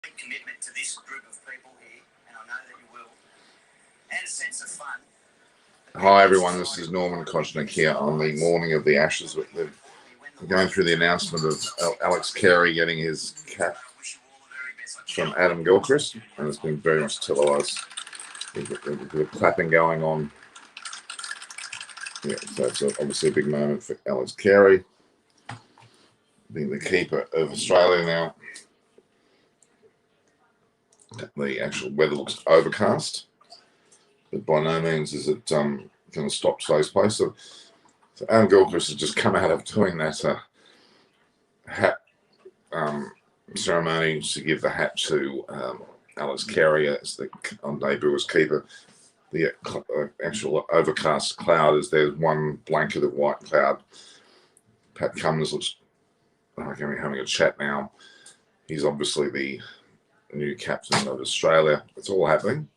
commitment to this group of people here, and I know that you will, and a sense of fun. Hi everyone, this is Norman Kochnick here on the morning of the Ashes. We're going through the announcement of Alex Carey getting his cap from Adam Gilchrist, and it's been very much televised. The clapping going on. Yeah, so it's obviously a big moment for Alex Carey, being the keeper of Australia now. The actual weather looks overcast, but by no means is it going to stop today's play. So Adam Gilchrist has just come out of doing that hat ceremony to give the hat to Alex Carey as on debut as keeper. The actual overcast cloud is there's one blanket of white cloud. Pat Cummins looks like having a chat now. He's obviously the new captain of Australia. It's all happening.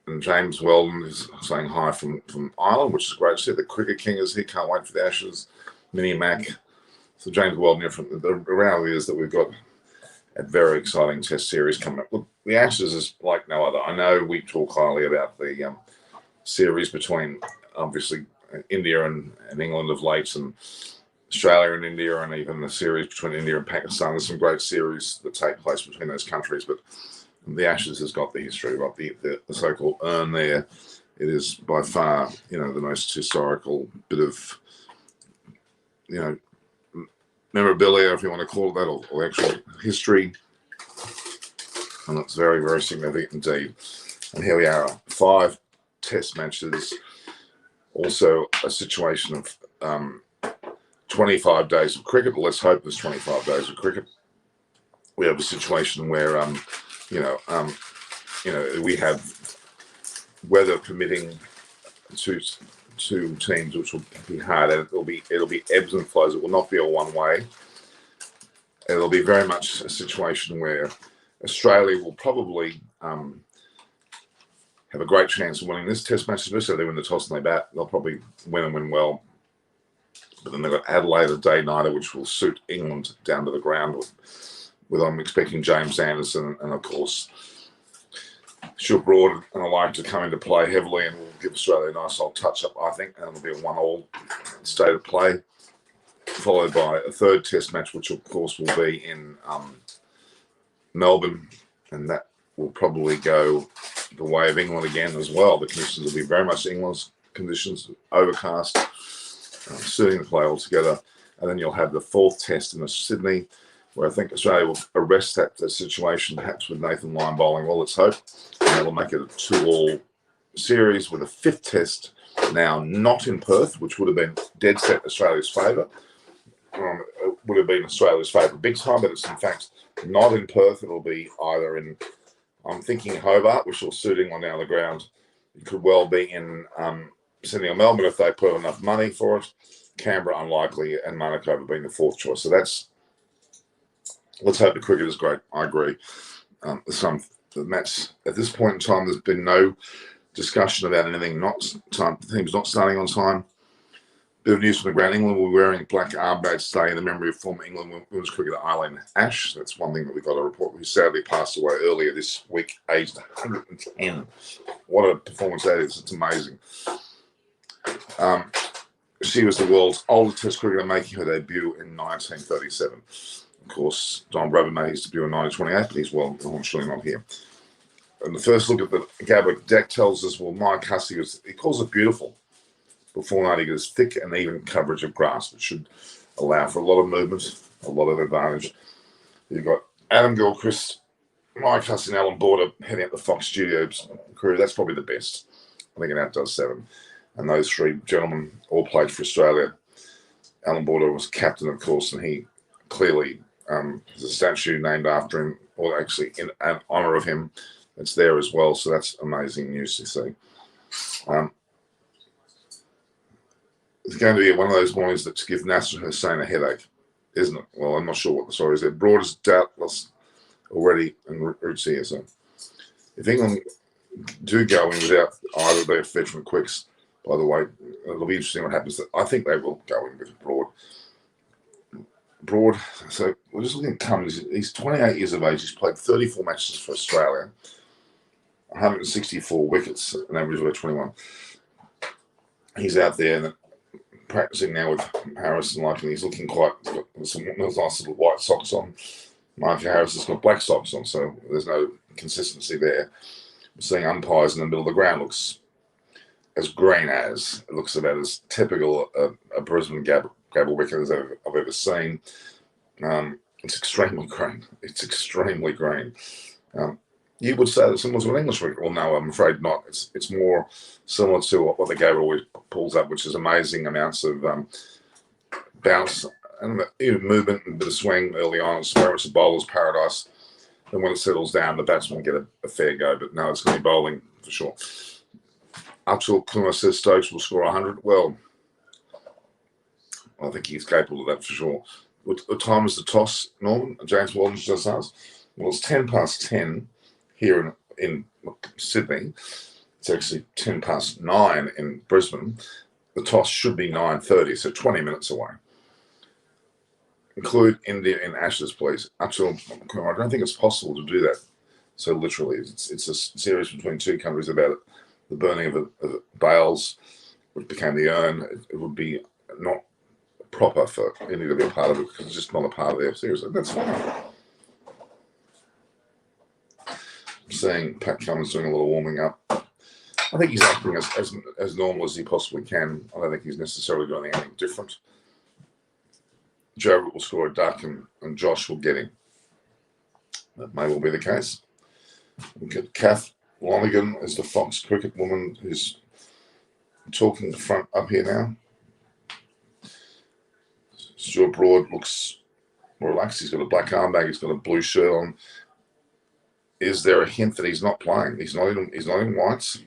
And James Weldon is saying hi from Ireland, which is great to see. The Cricket King is here. Can't wait for the Ashes. Mini Mac. So James Weldon here from the reality is that we've got a very exciting Test series coming up. Look, the Ashes is like no other. I know we talk highly about the series between obviously India and England of late, and Australia and India, and even the series between India and Pakistan. There's some great series that take place between those countries, but the Ashes has got the history, got the so-called urn there. It is by far, the most historical bit of, memorabilia, if you want to call it that, or actual history. And it's very, very significant indeed. And here we are, 5 Test matches, also a situation of 25 days of cricket. Let's hope there's 25 days of cricket. We have a situation where, we have weather permitting two teams, which will be hard. And it'll be ebbs and flows. It will not be all one way. It'll be very much a situation where Australia will probably have a great chance of winning this Test match. So they win the toss and they bat. They'll probably win and win well. But then they've got Adelaide, a day-nighter, which will suit England down to the ground. With I'm expecting James Anderson and of course, Stuart Broad and I like to come into play heavily, and will give Australia a nice old touch-up, I think. And it'll be a 1-all state of play, followed by a third Test match, which of course will be in Melbourne, and that will probably go the way of England again as well. The conditions will be very much England's conditions, overcast, suiting the play altogether. And then you'll have the 4th Test in Sydney, where I think Australia will arrest that situation, perhaps with Nathan Lyon bowling well, let's hope. And it'll make it a 2-all series with a 5th Test now not in Perth, which would have been dead set Australia's favour. It would have been Australia's favourite big time, but it's in fact not in Perth. It'll be either in, I'm thinking Hobart, which will suit England down the ground. It could well be in Sydney or Melbourne if they put enough money for it. Canberra unlikely, and Manitoba being the 4th choice. So let's hope the cricket is great. I agree. The match at this point in time, there's been no discussion about anything. Teams not starting on time. Bit of news from the ground. England will be wearing black armbands today in the memory of former England women's cricketer Eileen Ash. That's one thing that we got a report. Who sadly passed away earlier this week, aged 110. What a performance that is! It's amazing. She was the world's oldest Test cricketer, making her debut in 1937. Of course, Don Bradman made his debut in 1928, but he's well, unfortunately not here. And the first look at the GABBA deck tells us, Mike Hussey, he calls it beautiful. Before night, he gets thick and even coverage of grass, which should allow for a lot of movement, a lot of advantage. You've got Adam Gilchrist, Mike Hussey, and Alan Border heading up the Fox Studios crew. That's probably the best. I think it outdoes 7. And those 3 gentlemen all played for Australia. Alan Border was captain, of course, and he clearly there's a statue named after him, or actually in honour of him, that's there as well. So that's amazing news to see. It's going to be one of those mornings that give Nasser Hussain a headache, isn't it? Well, I'm not sure what the story is there. Broad is doubtless already en route here. So if England do go in without either their veteran quicks, by the way, it'll be interesting what happens. I think they will go in with Broad. Broad. So we're just looking at Cummins. He's 28 years of age. He's played 34 matches for Australia, 164 wickets, an average of 21. He's out there practicing now with Harris and and he's looking quite, some nice little white socks on. Mark Harris has got black socks on, so there's no consistency there. We're seeing umpires in the middle of the ground looks as green as, it looks about as typical a Brisbane GABBA wicket as I've ever seen. It's extremely green. It's extremely green. You would say that similar to an English wicket. Well, no, I'm afraid not. It's more similar to what the GABBA always pulls up, which is amazing amounts of bounce and even movement and a bit of swing early on. It's very much a bowler's paradise. And when it settles down, the batsman get a fair go. But no, it's going to be bowling for sure. Untitled Chapter says Stokes will score 100. Well, I think he's capable of that for sure. What time is the toss, Norman? James Walton just asked. Well, it's 10 past 10 here in Sydney. It's actually 10 past 9 in Brisbane. The toss should be 9:30, so 20 minutes away. Include India in Ashes, please. Actually, I don't think it's possible to do that. So literally, it's a series between two countries about the burning of bales, which became the urn. It would be not proper for India to be a part of it because it's just not a part of their series. That's fine. I'm seeing Pat Cummins doing a little warming up. I think he's acting as normal as he possibly can. I don't think he's necessarily doing anything different. Joe will score a duck and Josh will get him. That may well be the case. Look at Kath Lonergan as the Fox cricket woman who's talking the front up here now. Stuart Broad looks relaxed. He's got a black armbag. He's got a blue shirt on. Is there a hint that he's not playing? He's not in whites.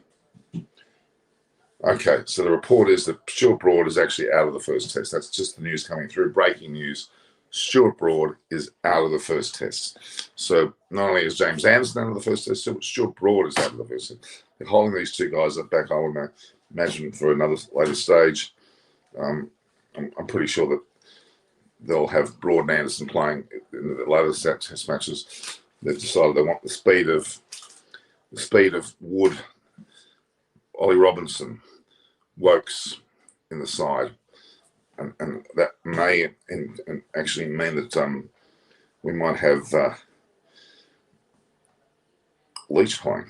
Okay, so the report is that Stuart Broad is actually out of the first test. That's just the news coming through. Breaking news. Stuart Broad is out of the first test. So not only is James Anderson out of the first test, Stuart Broad is out of the first test. They're holding these two guys up back, I would imagine, for another later stage. I'm pretty sure that they'll have Broad and Anderson playing in the later test matches. They've decided they want the speed of Wood, Ollie Robinson, Wokes in the side, and that may actually mean that we might have Leach playing.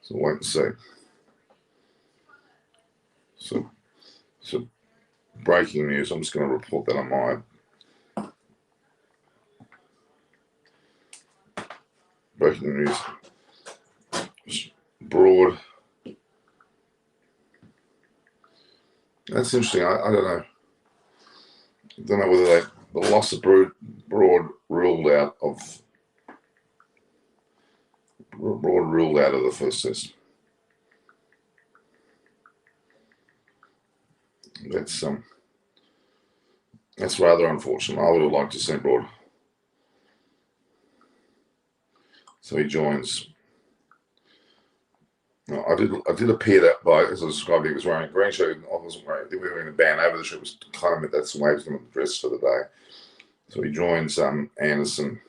So wait and see. So breaking news. I'm just going to report that on my breaking news. Broad. That's interesting. I don't know. I don't know whether the loss of Broad ruled out of the first test. That's rather unfortunate. I would have liked to see Broad. So he joins. No, I did appear that by, as I described, he was wearing a green shirt. I wasn't wearing. We were wearing a band over the shirt. It was kind of that's the way he was going to dress for the day. So he joins Anderson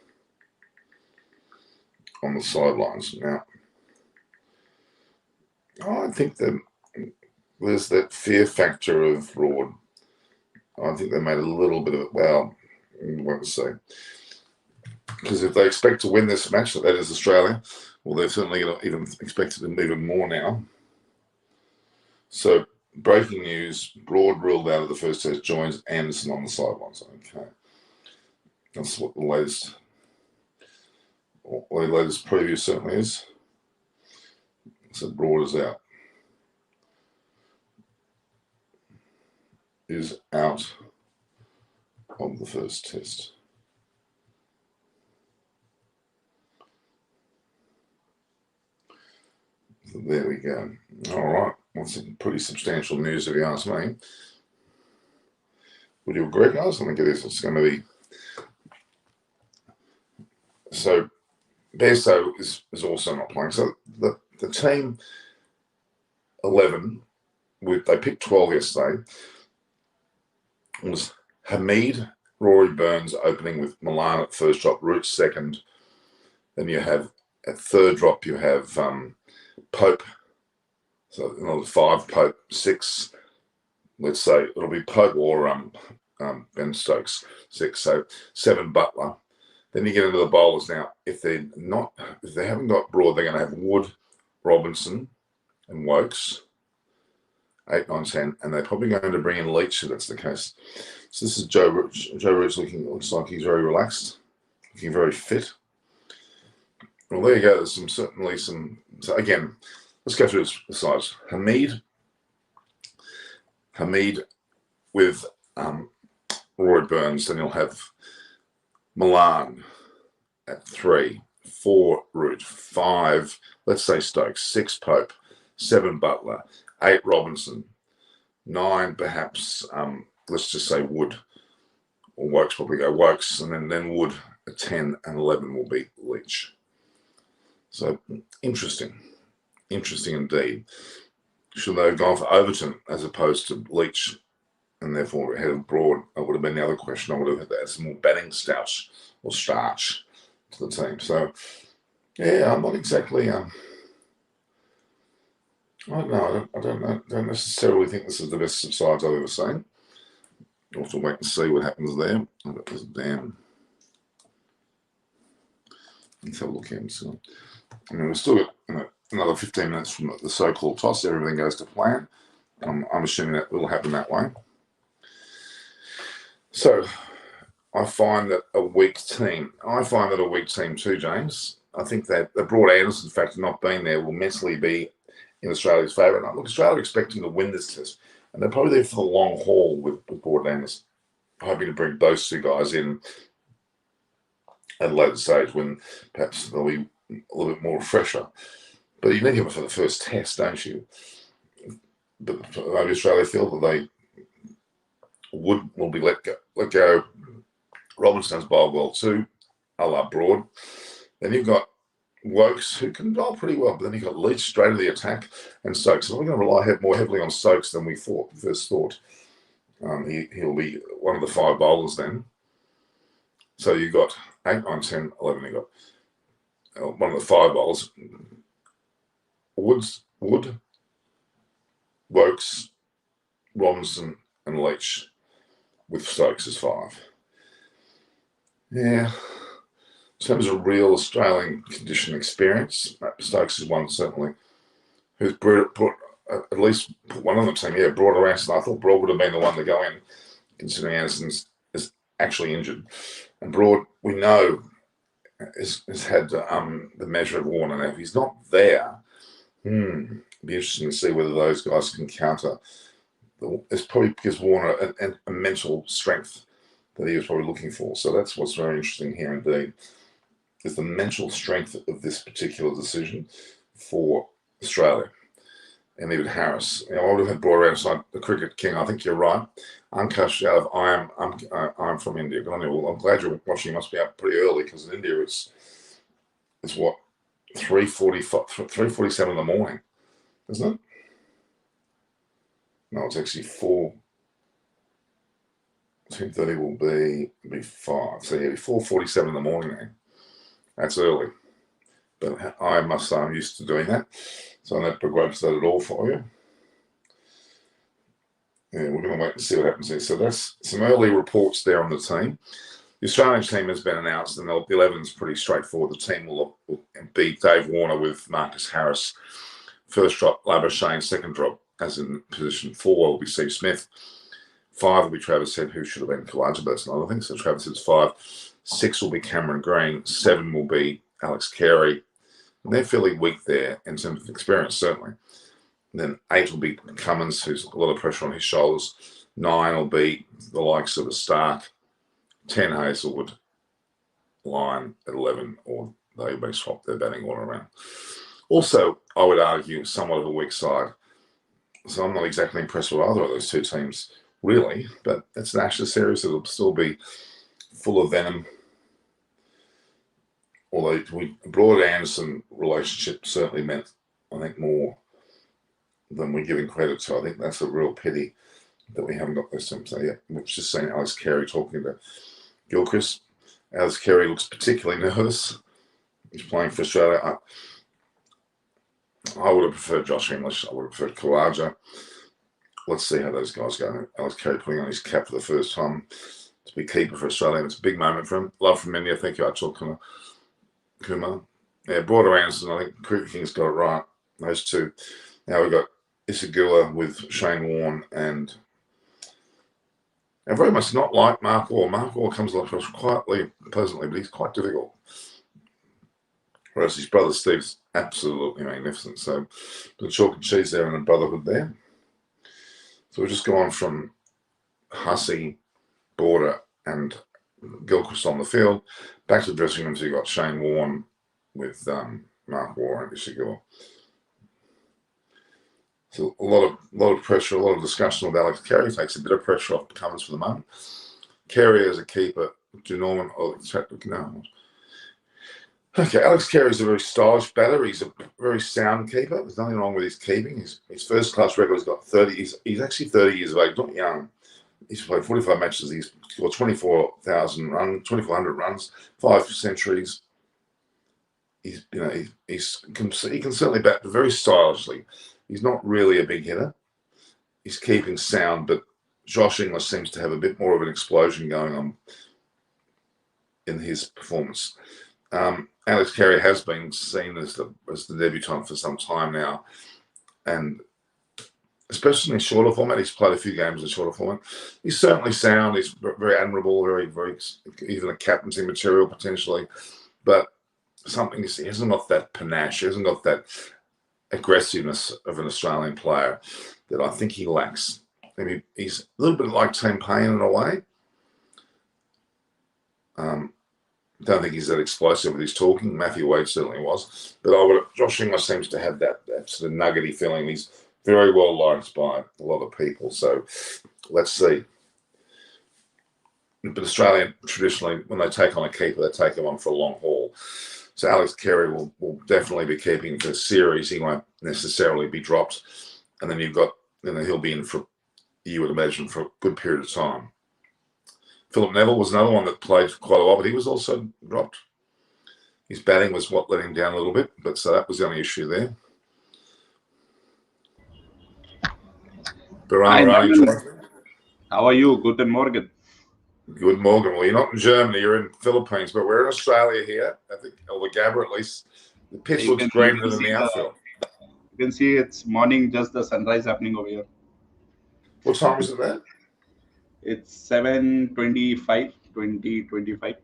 on the sidelines. Now, I think that there's that fear factor of Broad. I think they made a little bit of it. Well, what to say? Because if they expect to win this match, that is Australia, well, they're certainly going to even expect it even more now. So, breaking news: Broad ruled out of the first test, joins Anderson on the sidelines. Okay, that's what the latest preview certainly is. So Broad is out. Is out of the first test. So there we go. All right. That's some pretty substantial news if you ask me. Would you agree, guys? I think it is. It's going to be. So Bairstow is also not playing. So the team 11, they picked 12 yesterday, was Hamid, Rory Burns opening with Milan at first drop, Root second. Then you have at third drop, you have Pope. So another 5, Pope 6. Let's say it'll be Pope or Ben Stokes 6. So 7, Butler. Then you get into the bowlers now. If they haven't got Broad, they're going to have Wood, Robinson, and Wokes. 8, 9, 10, and they're probably going to bring in Leach if that's the case. So this is Joe Root. Joe Root's looks like he's very relaxed, looking very fit. Well, there you go. There's certainly some. So again, let's go through the sides. Hamid with Rory Burns. Then you'll have Milan at 3, 4 Root, 5. Let's say Stokes, 6 Pope, 7 Butler, 8 Robinson, 9 perhaps. Let's just say Wood or Wokes, probably go Wokes, and then Wood at 10 and 11 will be Leach. So interesting indeed. Should they have gone for Overton as opposed to Leach and therefore ahead of Broad? That would have been the other question. I would have had to add some more batting starch to the team. So yeah, I'm not exactly. I don't know. I don't necessarily think this is the best of sides I've ever seen. We'll have to wait and see what happens there. Damn. Let's have a look here. So, I mean, we've still got another 15 minutes from the so-called toss. Everything goes to plan. I'm assuming that will happen that way. So I find that a weak team too, James. I think that the Broad Anderson factor not being there will mentally be in Australia's favour. And look, Australia are expecting to win this test, and they're probably there for the long haul with Broad Anderson, hoping to bring those two guys in at a later stage when perhaps they'll be a little bit more fresher. But you need him for the first test, don't you? But maybe Australia feel that they will be let go. Robinson's bowled well too, a la Broad. Then you've got Wokes, who can bowl pretty well, but then you've got Leach straight to the attack, and Stokes. So we're going to rely more heavily on Stokes than we first thought. He'll be one of the 5 bowlers then. So you've got 8, 9, 10, 11. You've got one of the 5 bowlers. Wood, Wokes, Robinson, and Leach, with Stokes as 5. Yeah. In terms of real Australian condition experience, Stokes is one certainly who's put at least one on the team. Yeah, Broad or Anderson. I thought Broad would have been the one to go in, considering Anderson is actually injured. And Broad, we know, has had the measure of Warner. Now, if he's not there, it'd be interesting to see whether those guys can counter. It's probably because Warner a mental strength that he was probably looking for. So that's what's very interesting here indeed, is the mental strength of this particular decision for Australia. And even Harris. I would have had Broad outside the cricket king. I think you're right. Ankush out of I'm from India. Good on you. Well, I'm glad you're watching. You must be up pretty early, because in India it's what, 3:47 in the morning, isn't it? No, it's actually 10:30 will be 5. So yeah, 4:47 in the morning now. That's early. But I must say I'm used to doing that. So I'm not begrudge that at all for you. Yeah, we're going to wait and see what happens here. So that's some early reports there on the team. The Australian team has been announced, and the 11's pretty straightforward. The team will be Dave Warner with Marcus Harris. First drop, Labuschagne. Second drop, as in position 4, will be Steve Smith. 5 will be Travis Head, who should have been Kawaja, but that's another thing. So Travis Head's 5. 6 will be Cameron Green. 7 will be Alex Carey. And they're fairly weak there in terms of experience, certainly. And then 8 will be Cummins, who's a lot of pressure on his shoulders. 9 will be the likes of a Stark. 10 Hazelwood. Lyon at 11, or they may swap their batting order around. Also, I would argue somewhat of a weak side. So I'm not exactly impressed with either of those two teams, really. But it's an Ashes series that will still be full of venom. Although the Broad-Anderson relationship certainly meant, I think, more than we're giving credit to. I think that's a real pity that we haven't got those teams. So, yeah, we've just seen Alex Carey talking to Gilchrist. Alex Carey looks particularly nervous. He's playing for Australia. I would have preferred Josh English. I would have preferred Kawaja. Let's see how those guys go. Alex Carey putting on his cap for the first time to be keeper for Australia. It's a big moment for him. Love from India. Thank you, Achal Kumar. Yeah, Border Anderson. I think Cricket King's got it right. Those two. Now we've got Isagula with Shane Warne and very much not like Mark Orr. Mark Orr comes along quietly, pleasantly, but he's quite difficult. Whereas his brother Steve's absolutely magnificent. So, the chalk and cheese there and a brotherhood there. So we'll just go on from Hussey, Border, and Gilchrist on the field. Back to the dressing room, so you've got Shane Warne with Mark Orr and Isagula. So a lot of pressure, a lot of discussion with Alex Carey. Takes a bit of pressure off Cummins for the moment. Carey as a keeper, Norman. No. Okay, Alex Carey is a very stylish batter. He's a very sound keeper. There's nothing wrong with his keeping. His first class record has got 30. He's actually 30 years of age, not young. He's played 45 matches. He's got 2,400 runs, 5 centuries. He can certainly bat very stylishly. He's not really a big hitter. He's keeping sound, but Josh English seems to have a bit more of an explosion going on in his performance. Alex Carey has been seen as the debutant for some time now, and especially in shorter format, he's played a few games in shorter format. He's certainly sound. He's very admirable, very even a captaincy material potentially, but he hasn't got that panache. He hasn't got that aggressiveness of an Australian player that I think he lacks. Maybe he's a little bit like Team Payne in a way. Don't think he's that explosive with his talking. Matthew Wade certainly was. But Josh English seems to have that sort of nuggety feeling. He's very well liked by a lot of people. So let's see. But Australia, traditionally, when they take on a keeper, they take him on for a long haul. So Alex Carey will definitely be keeping for a series. He won't necessarily be dropped. And then he'll be in for, you would imagine, for a good period of time. Philip Neville was another one that played for quite a while, but he was also dropped. His batting was what let him down a little bit, but so that was the only issue there. How are you? Guten Morgen. Good morning. Well, you're not in Germany, you're in Philippines, but we're in Australia here. I think, or the GABBA at least. The pitch looks greener than the outfield. You can see it's morning, just the sunrise happening over here. What time is it there? It's 7:25, 20:25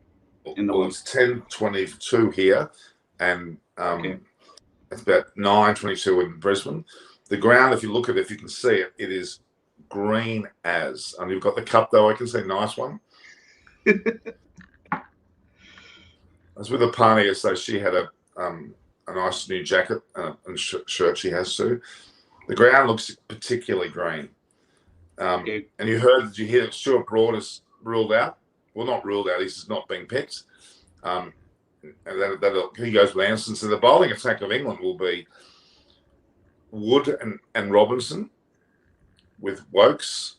in the morning. It's 10:22 here, and it's about 9:22 in Brisbane. The ground, if you look at it, if you can see it, it is green as. And you've got the cup, though. I can see, nice one. I was with a party, so she had a nice new jacket and shirt she has too. The ground looks particularly green. And did you hear that Stuart Broad is ruled out? Well, not ruled out. He's just not being picked. And he goes with Anderson. So the bowling attack of England will be Wood and Robinson with Wokes.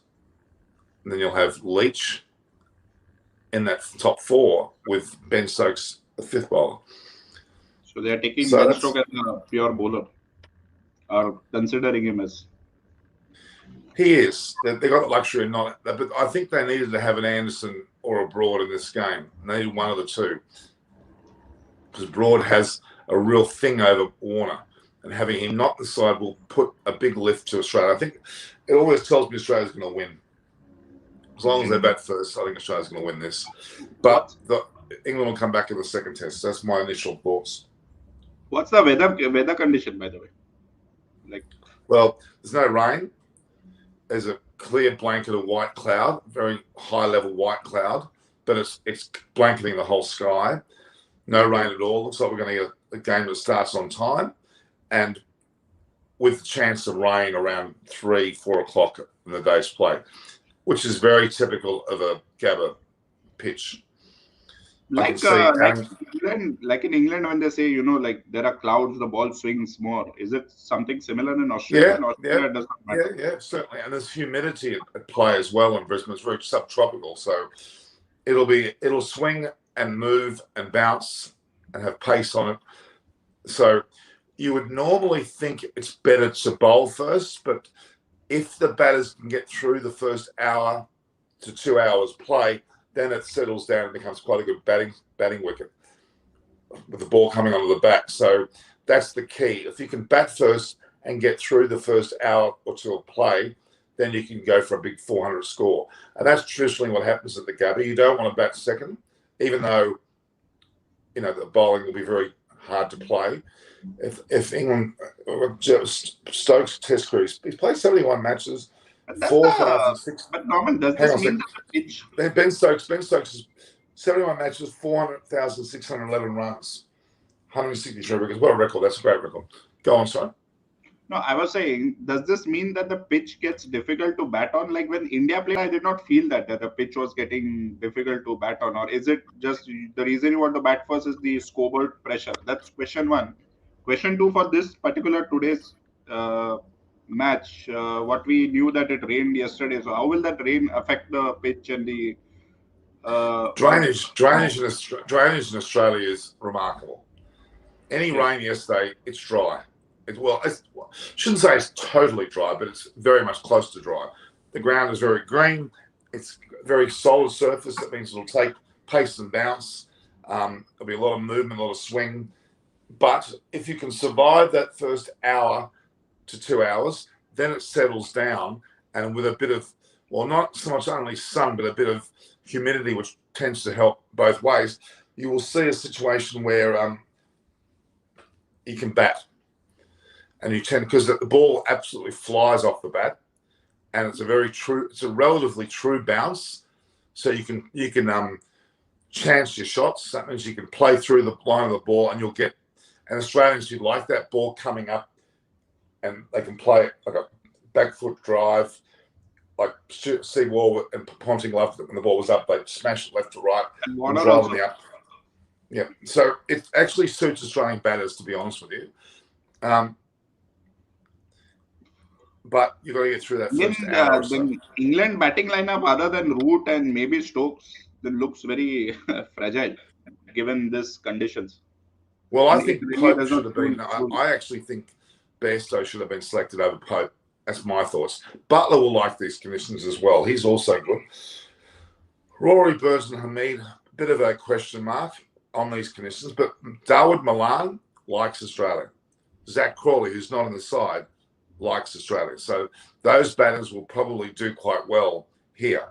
And then you'll have Leach in that top 4 with Ben Stokes, the 5th bowler. So they are taking Ben Stokes as a pure bowler, or considering him as. He is. They got the luxury of not. But I think they needed to have an Anderson or a Broad in this game. They needed one of the two. Because Broad has a real thing over Warner. And having him not the side will put a big lift to Australia. I think it always tells me Australia's going to win. As long as they bat first, I think Australia's going to win this. But England will come back in the second test. That's my initial thoughts. What's the weather condition, by the way? Well, there's no rain. There's a clear blanket of white cloud, very high level white cloud, but it's blanketing the whole sky. No rain at all. Looks like we're going to get a game that starts on time, and with the chance of rain around 3-4 o'clock in the day's play, which is very typical of a GABBA pitch. Like in England, when they say, there are clouds, the ball swings more. Is it something similar in Australia? Yeah, certainly. And there's humidity at play as well in Brisbane. It's very subtropical. So it'll swing and move and bounce and have pace on it. So you would normally think it's better to bowl first, but if the batters can get through the first hour to 2 hours play, then it settles down and becomes quite a good batting wicket with the ball coming onto the bat. So that's the key. If you can bat first and get through the first hour or two of play, then you can go for a big 400 score. And that's traditionally what happens at the GABBA. You don't want to bat second, even though, the bowling will be very hard to play. If England, Stokes test crew, he's played 71 matches, 4,006. But Norman, does this mean that the pitch? Ben Stokes is 71 matches, 400,611 runs, 163 wickets. What a record! That's a great record. Go on, sorry. No, I was saying, does this mean that the pitch gets difficult to bat on? Like when India played, I did not feel that the pitch was getting difficult to bat on. Or is it just the reason you want to bat first is the scoreboard pressure? That's question one. Question two, for this particular today's match, what we knew that it rained yesterday. So how will that rain affect the pitch and the drainage in Australia is remarkable. Any rain yesterday, it's dry. I shouldn't say it's totally dry, but it's very much close to dry. The ground is very green. It's a very solid surface. That means it'll take pace and bounce. There'll be a lot of movement, a lot of swing. But if you can survive that first hour to 2 hours, then it settles down. And with a bit of, not so much only sun, but a bit of humidity, which tends to help both ways, you will see a situation where you can bat. And because the ball absolutely flies off the bat, and it's a relatively true bounce. So you can chance your shots. That means you can play through the line of the ball, and and Australians who like that ball coming up, and they can play like a back foot drive, like see Wall and Ponting loved it when the ball was up. They smash it left to right and drive on the up. Yeah, so it actually suits Australian batters, to be honest with you. But you've got to get through that first hour or so. The England batting lineup, other than Root and maybe Stokes, then looks very fragile given these conditions. Well, I think Pope should have been. I actually think Bairstow should have been selected over Pope. That's my thoughts. Butler will like these conditions as well. He's also good. Rory Burns and Hamid, a bit of a question mark on these conditions, but Dawood Malan likes Australia. Zach Crawley, who's not on the side, likes Australia. So those batters will probably do quite well here.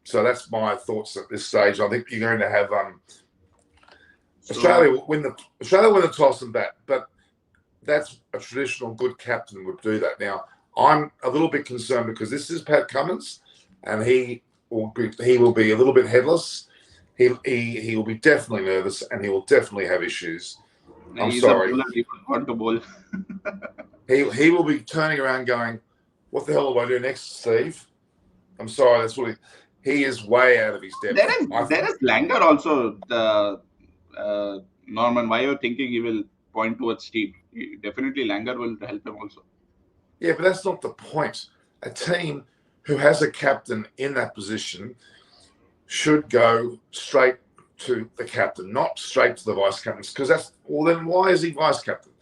So that's my thoughts at this stage. I think you're going to have Australia win the toss and bat, but that's a traditional good captain would do that. Now, I'm a little bit concerned because this is Pat Cummins, and he will be a little bit headless. He will be definitely nervous, and he will definitely have issues. He's sorry. He want to bowl. He will be turning around going, "What the hell do I do next, Steve?" I'm sorry. That's what he is way out of his depth. There is Langer also. Norman, why are you thinking he will point towards Steve? Definitely Langer will help him also. Yeah, but that's not the point. A team who has a captain in that position should go straight to the captain, not straight to the vice captain. Because then why is he vice captain?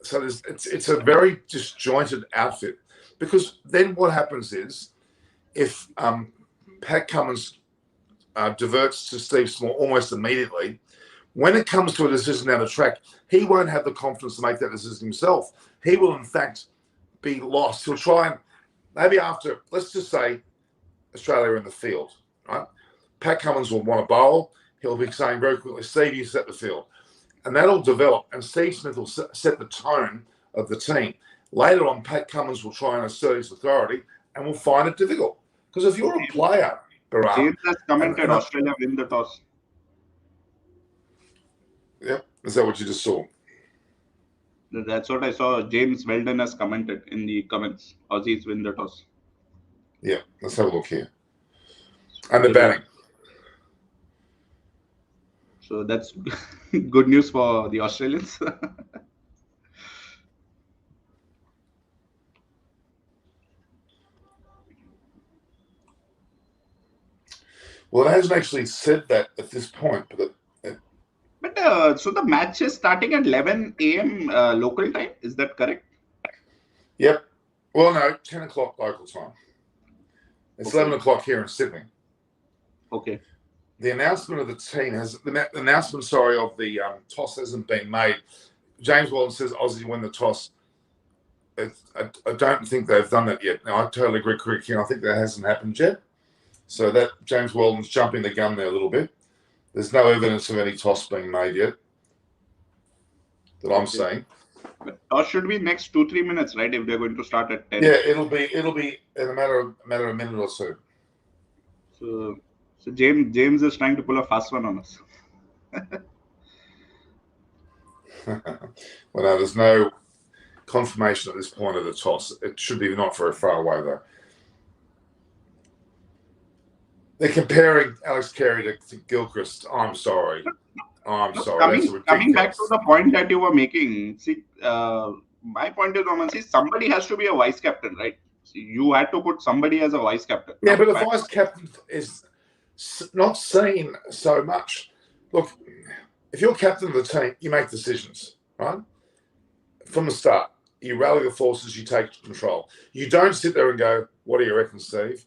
So it's a very disjointed outfit. Because then what happens is, if Pat Cummins diverts to Steve Small almost immediately, when it comes to a decision down the track, he won't have the confidence to make that decision himself. He will, in fact, be lost. He'll try and maybe after, let's just say, Australia are in the field, right? Pat Cummins will want to bowl. He'll be saying very quickly, "Steve, you set the field." And that'll develop, and Steve Smith will set the tone of the team. Later on, Pat Cummins will try and assert his authority, and will find it difficult. Because if you're a player, Baran, James has commented Australia win the toss. Yep, is that what you just saw? That's what I saw. James Weldon has commented in the comments. Aussies win the toss. Yeah, let's have a look here. And the batting. So that's good news for the Australians. Well, it hasn't actually said that at this point, but But so the match is starting at 11 a.m. Local time. Is that correct? yep. Well, no, 10 o'clock local time. It's Okay. 11 o'clock here in Sydney. Okay. The announcement of the team has of the toss hasn't been made. James Walton says Aussie win the toss. I don't think they've done that yet. Now, I totally agree, King. I think that hasn't happened yet. So that James Walton's jumping the gun there a little bit. There's no evidence of any toss being made yet that I'm saying. But toss should be next 2-3 minutes, right? If they're going to start at 10. Yeah, it'll be in a matter of a minute or so. So James is trying to pull a fast one on us. Well, no, there's no confirmation at this point of the toss. It should be not very far away, though. They're comparing Alex Carey to Gilchrist. I'm sorry. Coming back to the point that you were making, see, my point is, Roman, see, somebody has to be a vice captain, right? See, you had to put somebody as a vice captain. Yeah, but a vice captain is not seen so much. Look, if you're captain of the team, you make decisions, right? From the start, you rally the forces, you take control. You don't sit there and go, what do you reckon, Steve?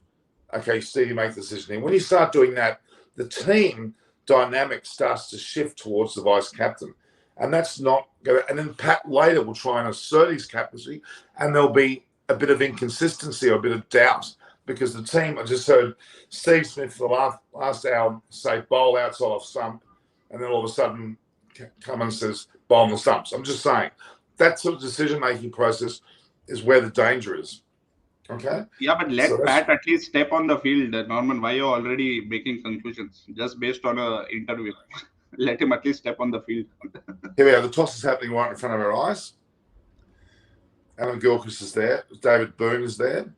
Okay, Steve, you make the decision. And when you start doing that, the team dynamic starts to shift towards the vice captain. And that's not going to, and then Pat later will try and assert his captaincy, and there'll be a bit of inconsistency or a bit of doubt because the team, I just heard Steve Smith for the last hour say bowl outside off stump, and then all of a sudden Cummins says bowl on the stumps. I'm just saying that sort of decision-making process is where the danger is. Okay. Yeah, but let Pat at least step on the field. Norman, why are you already making conclusions just based on an interview? Let him at least step on the field. Here we are. The toss is happening right in front of our eyes. Alan Gilchrist is there. David Boone is there.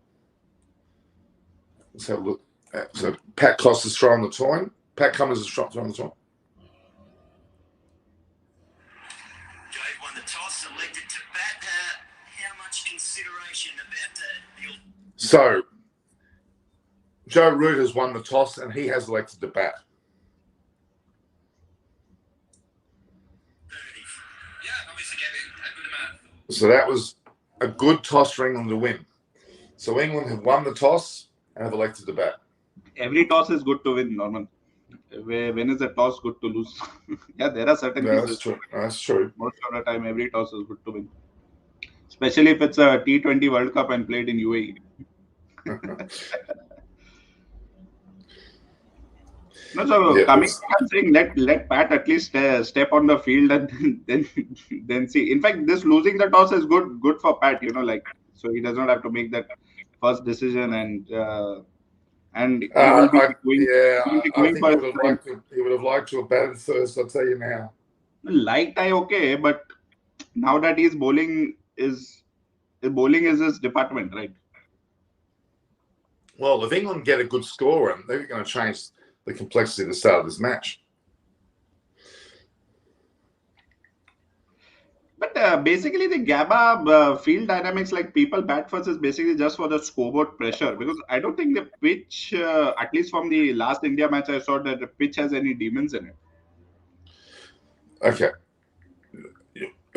Let's have a look. So Pat Cost is throwing the coin. Pat Cummins is throwing the coin. Jade won the toss, elected to bat. How much consideration about the... So Joe Root has won the toss and he has elected to bat. Yeah, obviously gave a good amount. So that was a good toss for England to win. So England have won the toss and have elected to bat. Every toss is good to win, Norman. When is a toss good to lose? Yeah, there are certain cases. That's true. That's true. Most of the time, every toss is good to win. Especially if it's a T20 World Cup and played in UAE. No, so Yeah, coming, I'm saying let Pat at least step on the field and then see. In fact, this losing the toss is good for Pat. So he does not have to make that first decision and he will be going I think he would have liked to have batted first. I'll tell you now. Okay, but now that he's bowling is his department, right? Well, if England get a good score, they're going to change the complexity of the start of this match. But basically, the GABBA field dynamics, like people bat first, is basically just for the scoreboard pressure. Because I don't think the pitch, at least from the last India match, I saw that the pitch has any demons in it. Okay.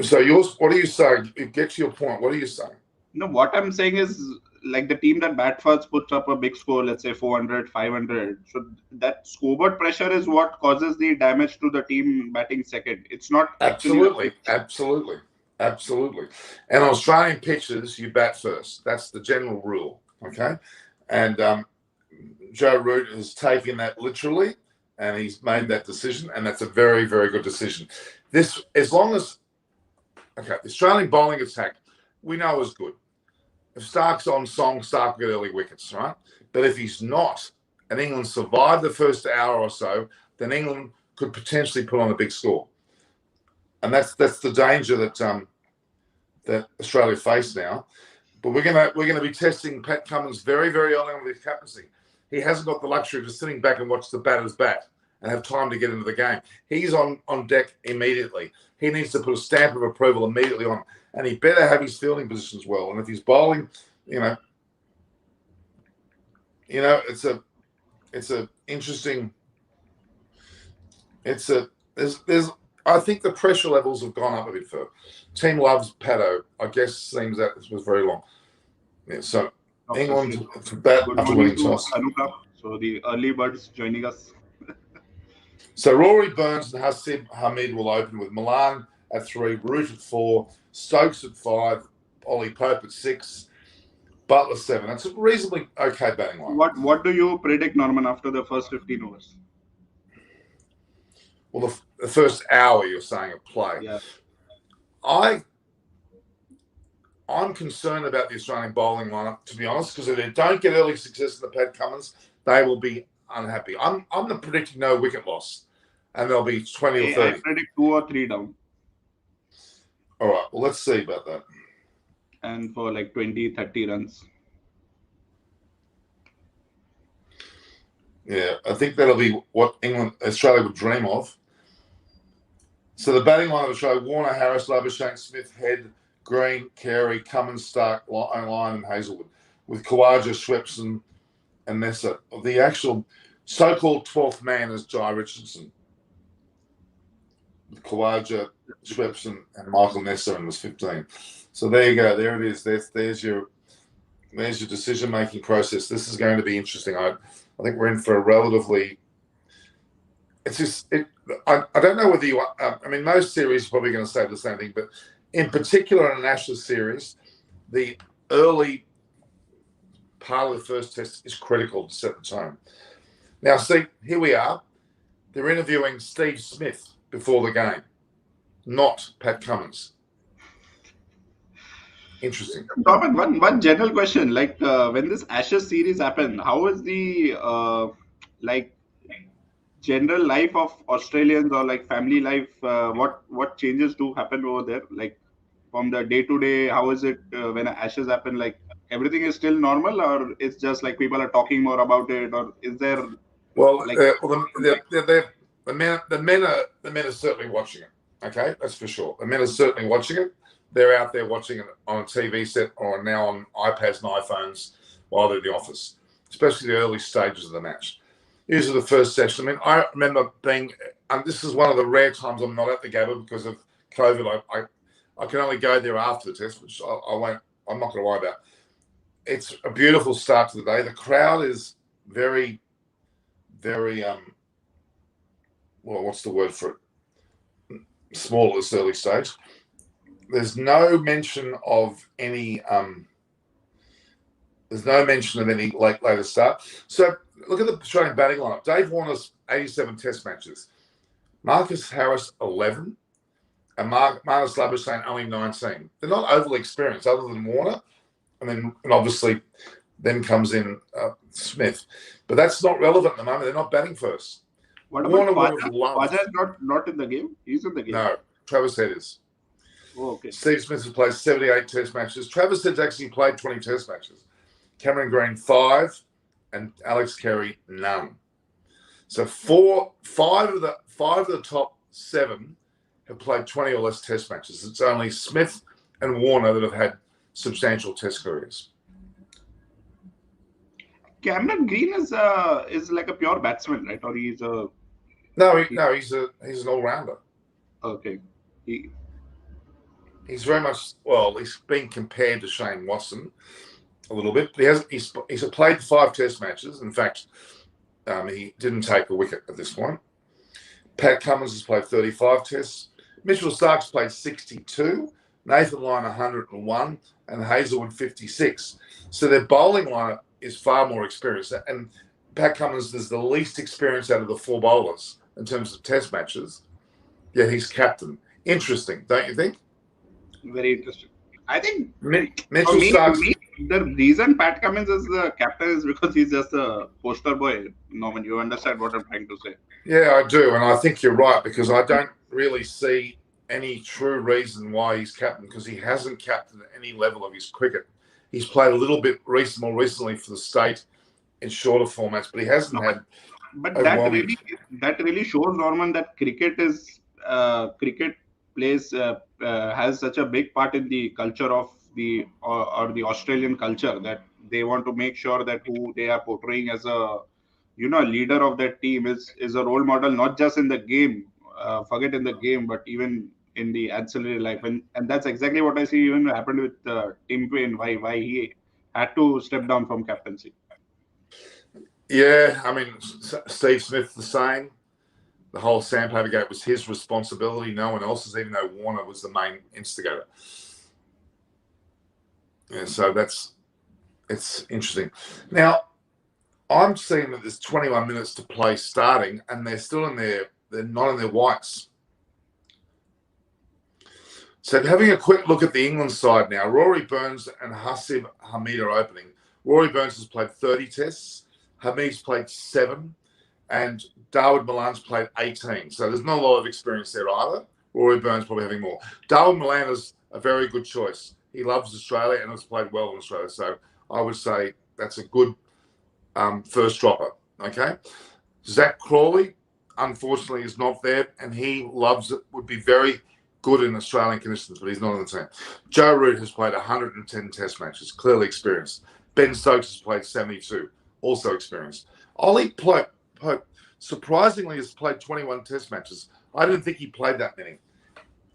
So what are you saying? Get to your point. What are you saying? No, what I'm saying is, like the team that bat first puts up a big score, let's say 400, 500. So that scoreboard pressure is what causes the damage to the team batting second. It's not absolutely. And on Australian pitches, you bat first. That's the general rule. Okay. And Joe Root has taken that literally, and he's made that decision, and that's a very, very good decision. The Australian bowling attack, we know is good. If Stark's on song, Stark will get early wickets, right? But if he's not, and England survive the first hour or so, then England could potentially put on a big score. And that's the danger that Australia face now. But we're gonna be testing Pat Cummins very, very early on with his captaincy. He hasn't got the luxury of just sitting back and watch the batters bat and have time to get into the game. He's on deck immediately. He needs to put a stamp of approval immediately on, and he better have his fielding positions well. And if he's bowling, it's a interesting. There's I think the pressure levels have gone up a bit for team loves Pato. I guess seems that this was very long. Yeah, so England to bat after winning toss. So the early birds joining us. So Rory Burns and Hasib Hamid will open with Milan at 3, Root at 4, Stokes at 5, Ollie Pope at 6, Butler 7. That's a reasonably okay batting line. What do you predict, Norman, after the first 15 overs? Well, the first hour you're saying of play. Yeah. I'm concerned about the Australian bowling lineup, to be honest, because if they don't get early success in the Pat Cummins, they will be unhappy. I'm predicting no wicket loss, and they'll be 20 or 30. I predict 2 or 3 down. All right, well, let's see about that. And for like 20, 30 runs. Yeah, I think that'll be what Australia would dream of. So the batting line of Australia: Warner, Harris, Labuschagne, Smith, Head, Green, Carey, Cummins, Stark, Lyon, and Hazelwood, with Khawaja, Swepson, and Nessa. The actual so-called 12th man is Jai Richardson, with Khawaja, Swepson, and Michael Nessa, and was 15. So there you go. There it is. There's your decision-making process. This is going to be interesting. I think we're in for a relatively. It's just I don't know whether you. I mean, most series are probably going to say the same thing, but in particular in an Ashes series, the early part of the first test is critical to set the tone. Now, see, here we are. They're interviewing Steve Smith before the game, not Pat Cummins. Interesting. Tom, one general question: like when this Ashes series happened, how is the general life of Australians or like family life? What changes do happen over there? Like from the day to day, how is it when Ashes happen? Like everything is still normal, or it's just like people are talking more about it, or is there? Well, the men are certainly watching it. Okay, that's for sure. The men are certainly watching it. They're out there watching it on a TV set or now on iPads and iPhones while they're in the office, especially the early stages of the match. Usually the first session. I mean, I remember being, and this is one of the rare times I'm not at the GABBA because of COVID. I can only go there after the test, which I'm not going to worry about. It's a beautiful start to the day. The crowd is very, very, well, what's the word for it? Small at this early stage. There's no mention of any later start. So look at the Australian batting lineup. Dave Warner's 87 test matches. Marcus Harris 11 and Marnus Labuschagne only 19. They're not overly experienced other than Warner. And obviously then comes in Smith. But that's not relevant at the moment. They're not batting first. What about Khawaja is not in the game? He's in the game. No, Travis Head is. Oh, okay. Steve Smith has played 78 test matches. Travis Head's actually played 20 test matches. Cameron Green 5 and Alex Carey none. So five of the top 7 have played 20 or less test matches. It's only Smith and Warner that have had substantial test careers. Cameron Green is like a pure batsman, right? Or he's a he's an all-rounder. Okay. He's very much, well, he's been compared to Shane Watson a little bit, but he's played 5 test matches. In fact, he didn't take a wicket at this point. Pat Cummins has played 35 tests. Mitchell Stark's played 62. Nathan Lyon 101 and Hazelwood 56. So their bowling lineup is far more experienced. And Pat Cummins is the least experienced out of the 4 bowlers in terms of test matches. Yet he's captain. Interesting, don't you think? Very interesting. I think Mitchell Stark's. The reason Pat Cummins is the captain is because he's just a poster boy. Norman, you understand what I'm trying to say? Yeah, I do. And I think you're right because I don't really see any true reason why he's captain because he hasn't captained at any level of his cricket. He's played a little bit more recently for the state in shorter formats, but he hasn't had. But that really shows, Norman, that cricket plays has such a big part in the culture of the Australian culture that they want to make sure that who they are portraying as a a leader of that team, is a role model, not just in the game, forget in the game, but even in the ancillary life. And that's exactly what I see even happened with Tim Payne, why he had to step down from captaincy. Yeah, I mean, Steve Smith the same. The whole Sandpaper Gate was his responsibility, no one else's, even though Warner was the main instigator. Yeah, so it's interesting. Now, I'm seeing that there's 21 minutes to play starting, and they're still they're not in their whites. So having a quick look at the England side now, Rory Burns and Hasib Hamid are opening. Rory Burns has played 30 tests. Hamid's played 7. And Darwood Milan's played 18. So there's not a lot of experience there either. Rory Burns probably having more. Darwood Milan is a very good choice. He loves Australia and has played well in Australia. So I would say that's a good first dropper. Okay. Zach Crawley, unfortunately, is not there. And he loves it, would be very good in Australian conditions, but he's not on the team. Joe Root has played 110 test matches, clearly experienced. Ben Stokes has played 72, also experienced. Ollie Pope, surprisingly, has played 21 test matches. I didn't think he played that many.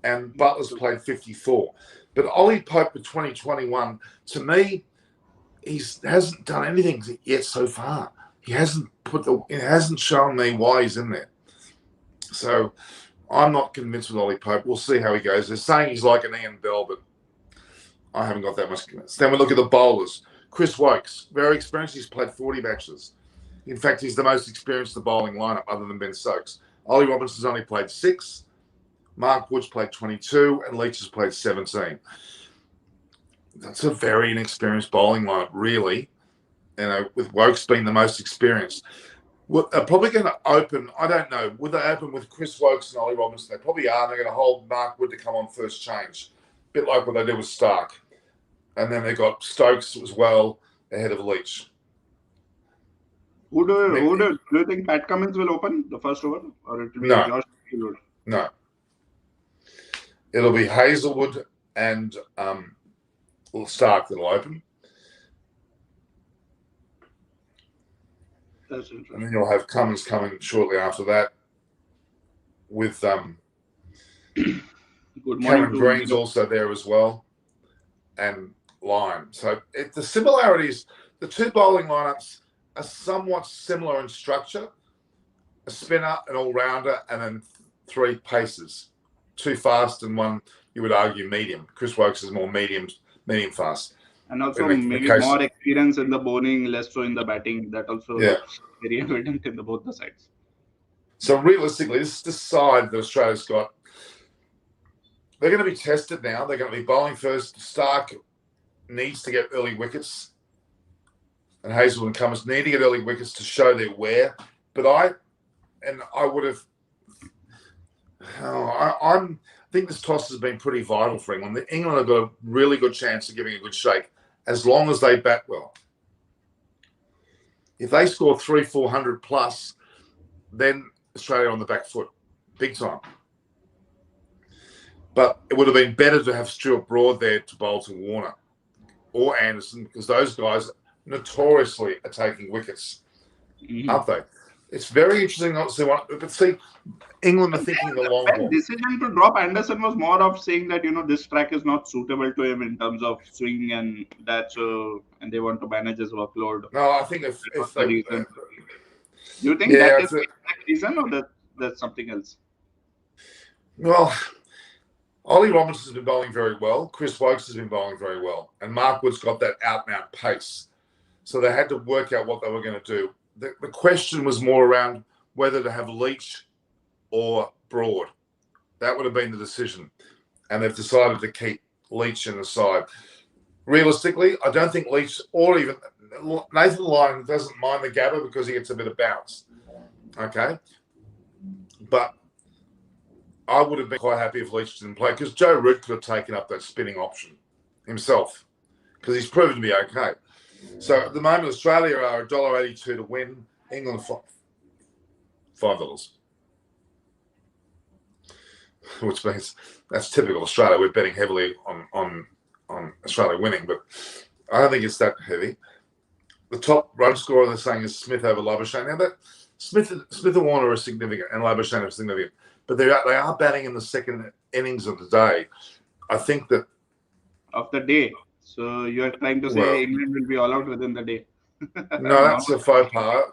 And Butler's played 54. But Ollie Pope for 2021, to me, he hasn't done anything yet so far. He hasn't it hasn't shown me why he's in there. So I'm not convinced with Ollie Pope. We'll see how he goes. They're saying he's like an Ian Bell, but I haven't got that much convinced. Then we look at the bowlers. Chris Wokes, very experienced. He's played 40 matches. In fact, he's the most experienced in the bowling lineup other than Ben Stokes. Ollie Robinson's only played 6. Mark Woods played 22 and Leach has played 17. That's a very inexperienced bowling lineup, really. With Wokes being the most experienced. Well, they're probably going to open, I don't know, would they open with Chris Wokes and Ollie Robinson? They probably are. They're going to hold Mark Wood to come on first change. A bit like what they did with Stark. And then they've got Stokes as well ahead of Leach. Who do you think Pat Cummins will open the first over? Or it will be Josh Hazelwood? No. It'll be Hazelwood and Stark that'll open. That's interesting. And then you'll have Cummins coming shortly after that with Cameron Green's also there as well and Lyon. So the similarities, the two bowling lineups are somewhat similar in structure. A spinner, an all-rounder, and then 3 paces. 2 fast and 1, you would argue, medium. Chris Wokes is more medium fast. And also maybe more experience in the bowling, less so in the batting. That also looks very evident in both the sides. So realistically, this side that Australia's got, they're going to be tested now. They're going to be bowling first. Stark needs to get early wickets. And Hazelwood and Cummins need to get early wickets to show their wear. But I think this toss has been pretty vital for England. England have got a really good chance of giving a good shake as long as they bat well. If they score 300-400 plus, then Australia are on the back foot, big time. But it would have been better to have Stuart Broad there to bowl to Warner or Anderson, because those guys notoriously are taking wickets, aren't they? It's very interesting not to see one, but see, England are thinking the long haul. The decision to drop Anderson was more of saying that this track is not suitable to him in terms of swing and that, and they want to manage his workload. No, I think if they, do you think that is the exact reason, or that's something else? Well, Ollie Robinson's been bowling very well. Chris Wokes has been bowling very well, and Mark Wood's got that out-and-out pace. So they had to work out what they were going to do. The question was more around whether to have Leach or Broad. That would have been the decision. And they've decided to keep Leach in the side. Realistically, I don't think Leach or even Nathan Lyon doesn't mind the GABBA because he gets a bit of bounce. Okay? But I would have been quite happy if Leach didn't play, because Joe Root could have taken up that spinning option himself, because he's proven to be okay. So at the moment, Australia are $1.82 to win. England $5, which means that's typical Australia. We're betting heavily on Australia winning, but I don't think it's that heavy. the top run scorer they're saying is Smith over Labuschagne. Now that Smith and Warner are significant and Labuschagne are significant, but they are batting in the second innings of the day. I think that of the day. So you're trying to say England will be all out within the day? No, that's a faux pas.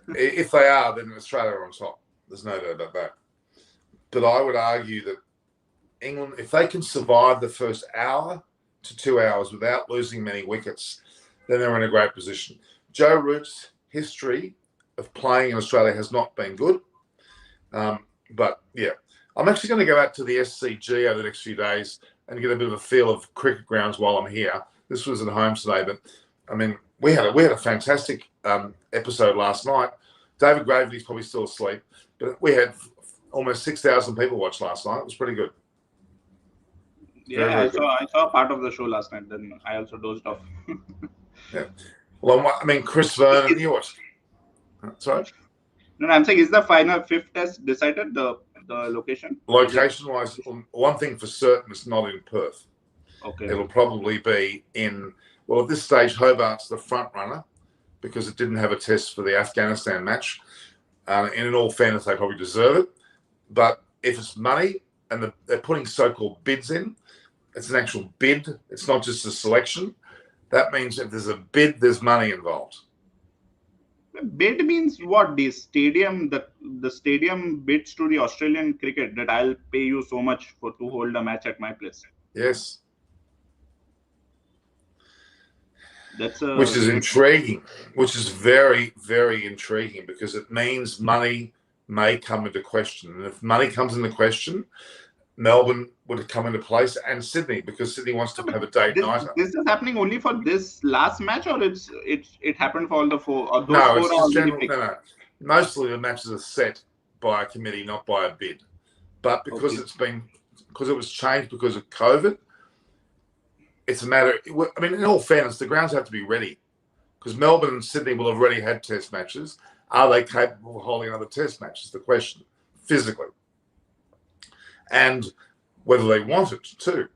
If they are, then Australia are on top. There's no doubt about that. But I would argue that England, if they can survive the first hour to 2 hours without losing many wickets, then they're in a great position. Joe Root's history of playing in Australia has not been good. But yeah, I'm actually going to go out to the SCG over the next few days and get a bit of a feel of cricket grounds while I'm here. This was at home today, but I mean, we had a fantastic episode last night. David Graveney's probably still asleep, but we had almost 6,000 people watch last night. It was pretty good. Yeah, I saw part of the show last night. Then I also dozed off. Yeah. Well, I mean, Chris Vernon, you watched. Sorry? No, I'm saying, is the final fifth test decided, the location? Location-wise, one thing for certain, it's not in Perth. Okay. It'll probably be in, well, at this stage, Hobart's the front runner because it didn't have a test for the Afghanistan match. And in all fairness, they probably deserve it. But if it's money and they're putting so-called bids in, it's an actual bid. It's not just a selection. That means if there's a bid, there's money involved. Bid means what? The stadium bids to the Australian cricket that I'll pay you so much to hold a match at my place. Yes. That's which is intriguing, which is very, very intriguing because it means money may come into question. And if money comes into question, Melbourne would come into place and Sydney, because Sydney wants to have a date nighter. This is happening only for this last match, or it happened for all the four? Or those no, four it's just general, no. Mostly the matches are set by a committee, not by a bid. But because it was changed because of COVID, it's a matter. I mean, in all fairness, the grounds have to be ready because Melbourne and Sydney will have already had test matches. Are they capable of holding another test match? Is the question physically, and whether they want it too,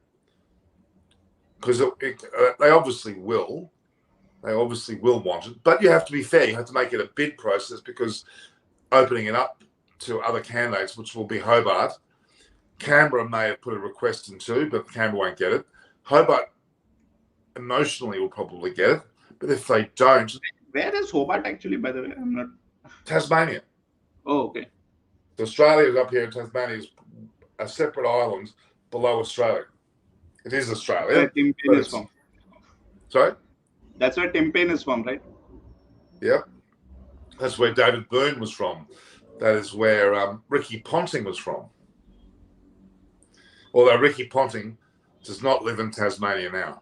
because they obviously will. They obviously will want it, but you have to be fair. You have to make it a bid process because opening it up to other candidates, which will be Hobart. Canberra may have put a request in too, but Canberra won't get it. Hobart emotionally will probably get it, but if they don't... Where is Hobart actually, by the way? I'm not... Tasmania. Oh, okay. So Australia is up here, and Tasmania is a separate island below Australia. It is Australia. That's where Tim Payne is from. Sorry? That's where Tim Payne is from, right? Yep. That's where David Byrne was from. That is where Ricky Ponting was from. Although Ricky Ponting does not live in Tasmania now.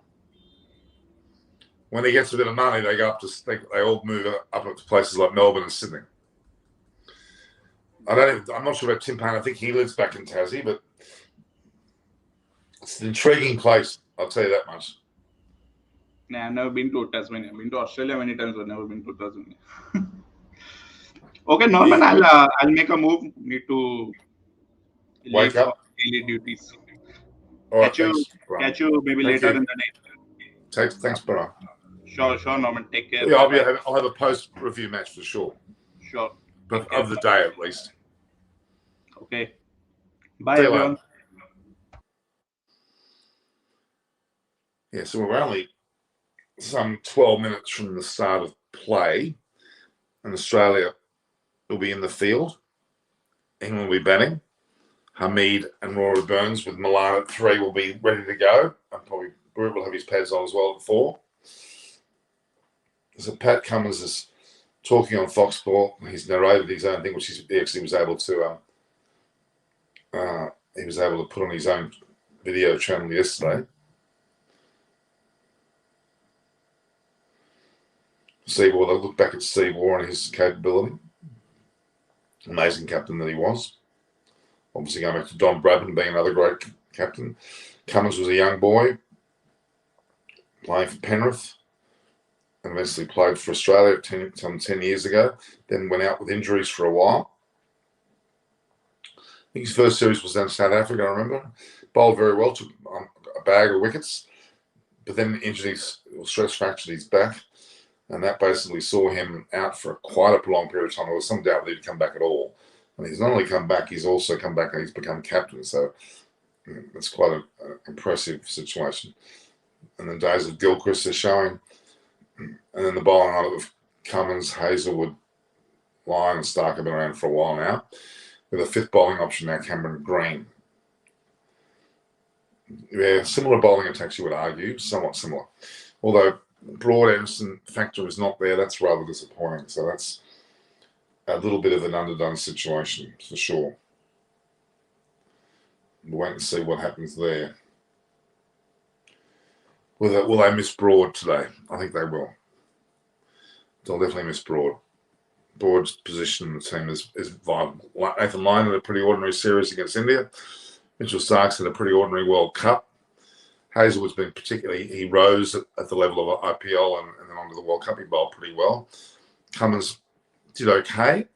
When he gets a bit of money, they go up to. They all move up to places like Melbourne and Sydney. I'm not sure about Tim Payne. I think he lives back in Tassie, but it's an intriguing place. I'll tell you that much. Nah, I've never been to Tasmania. I've been to Australia many times, but never been to Tasmania. Okay, Norman, I'll make a move. Need to wake up. Daily duties. All right, catch you maybe later in the day. Thanks, bro. Sure, Norman. Take care. Yeah, I'll have a post-review match for sure. Sure. But of the day at least. Okay. Bye, everyone. Yeah, so we're only some 12 minutes from the start of play, and Australia will be in the field. England will be batting. Hamid and Rory Burns with Milan at 3 will be ready to go. And probably Brute will have his pads on as well at 4. So Pat Cummins is talking on Fox Sport. He's narrated his own thing, which he actually was able to. He was able to put on his own video channel yesterday. Steve Waugh, look back at Steve Waugh and his capability. Amazing captain that he was. Obviously going back to Don Bradman being another great captain. Cummins was a young boy playing for Penrith and eventually played for Australia some 10 years ago. Then went out with injuries for a while. I think his first series was down in South Africa, I remember. Bowled very well, took a bag of wickets, but then injured stress fractured his back. And that basically saw him out for quite a prolonged period of time. There was some doubt that he'd come back at all. And he's not only come back, he's also come back and he's become captain. So it's quite an impressive situation. And the days of Gilchrist are showing. And then the bowling on it with Cummins, Hazelwood, Lyon and Stark have been around for a while now. With a fifth bowling option now, Cameron Green. Yeah, similar bowling attacks, you would argue, somewhat similar. Although Broad Anderson factor is not there, that's rather disappointing. So that's a little bit of an underdone situation for sure. We'll wait and see what happens there. Will they miss Broad today? I think they will. They'll definitely miss Broad. Broad's position in the team is vital. Nathan Lyon had a pretty ordinary series against India. Mitchell Starks had a pretty ordinary World Cup. Hazelwood's been particularly, he rose at the level of IPL and then onto the World Cup. He bowled pretty well. Cummins did okay,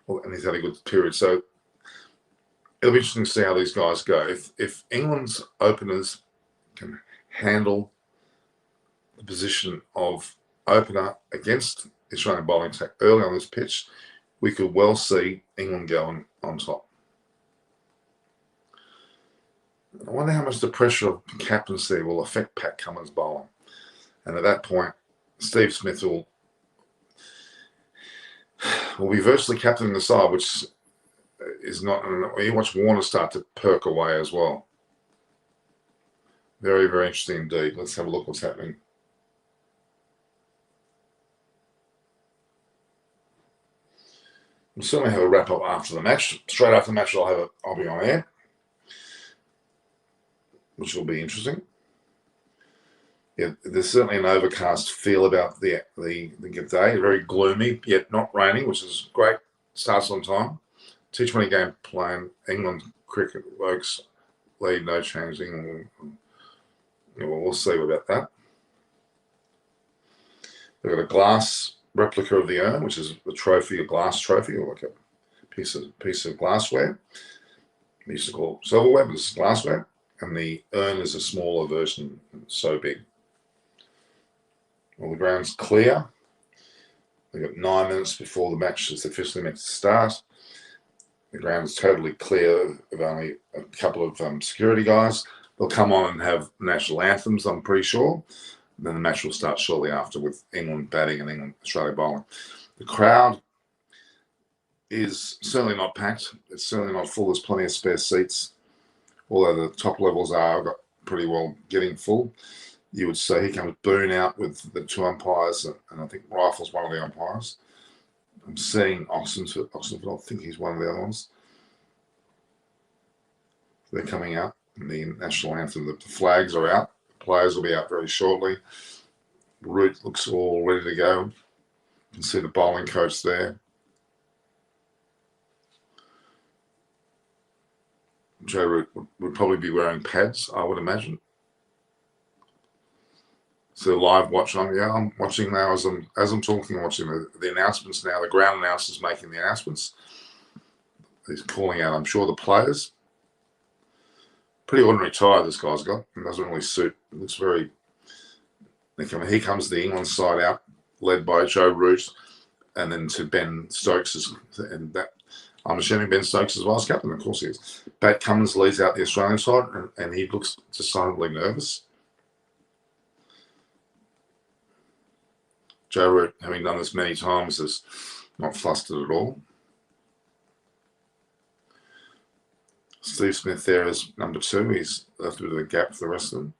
and he's had a good period. So it'll be interesting to see how these guys go. If England's openers can handle the position of opener against Australian bowling attack early on this pitch, we could well see England going on top. I wonder how much the pressure of captaincy will affect Pat Cummins' bowling. And at that point, Steve Smith will be virtually captaining the side, which is not. You watch Warner start to perk away as well. Very, very interesting indeed. Let's have a look what's happening. We'll certainly have a wrap up after the match. Straight after the match, I'll be on air, which will be interesting. Yeah, there's certainly an overcast feel about the day. Very gloomy, yet not raining, which is great. Starts on time. T20 game playing. England cricket Oaks lead, no changing. We'll see about that. They've got a glass replica of the urn, which is the trophy, a glass trophy, or like a piece of glassware. We used to call it silverware, but it's glassware. And the urn is a smaller version, so big. Well, the ground's clear. We've got 9 minutes before the match is officially meant to start. The ground's totally clear of only a couple of security guys. They'll come on and have national anthems, I'm pretty sure. And then the match will start shortly after with England batting and Australia bowling. The crowd is certainly not packed. It's certainly not full. There's plenty of spare seats. Although the top levels got pretty well getting full. You would say, here comes Boone out with the two umpires, and I think Rifle's one of the umpires. I'm seeing Oxenford, I think he's one of the other ones. They're coming out in the national anthem. The flags are out. The players will be out very shortly. The route looks all ready to go. You can see the bowling coach there. Joe Root would probably be wearing pads, I would imagine. So live watch on. Yeah, I'm watching now as I'm talking, watching the announcements now. The ground announcer's making the announcements. He's calling out, I'm sure, the players. Pretty ordinary tie this guy's got. It doesn't really suit. It looks very. Here comes the England side out, led by Joe Root, and then to Ben Stokes, and that. I'm assuming Ben Stokes as well as captain. Of course he is. Pat Cummins leads out the Australian side, and he looks decidedly nervous. Joe Root, having done this many times, is not flustered at all. Steve Smith there is number 2. He's left a bit of a gap for the rest of them.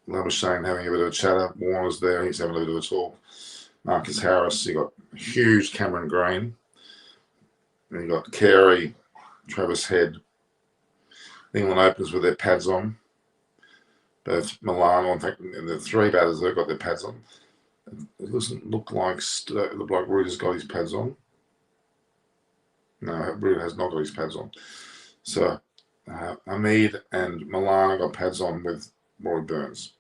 Labuschagne having a bit of a chatter. Warner's there. He's having a bit of a talk. Marcus Harris. You got huge Cameron Green. And you got Carey, Travis Head. England opens with their pads on. Both Milano, in fact, the 3 batters, they've got their pads on. It doesn't look like Root has got his pads on. No, Root has not got his pads on. So Hamid and Milano got pads on with Rory Burns.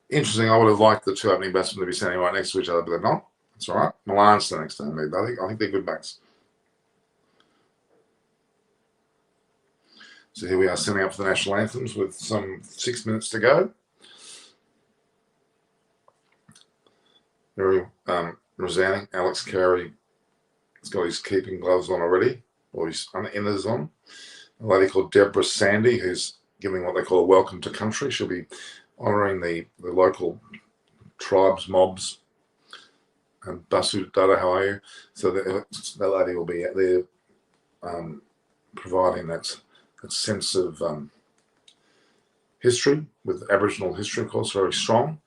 Interesting. I would have liked the 2 opening batsmen to be standing right next to each other, but they're not. That's all right. Milan's the next to Hamid. I think they're good backs. So here we are setting up for the national anthems with some 6 minutes to go. Very resounding. Alex Carey has got his keeping gloves on already, or his inners on. A lady called Deborah Sandy, who's giving what they call a welcome to country. She'll be honouring the local tribes, mobs, and Basu Dada, how are you? So that lady will be there providing that sense of history, with Aboriginal history, of course, very strong,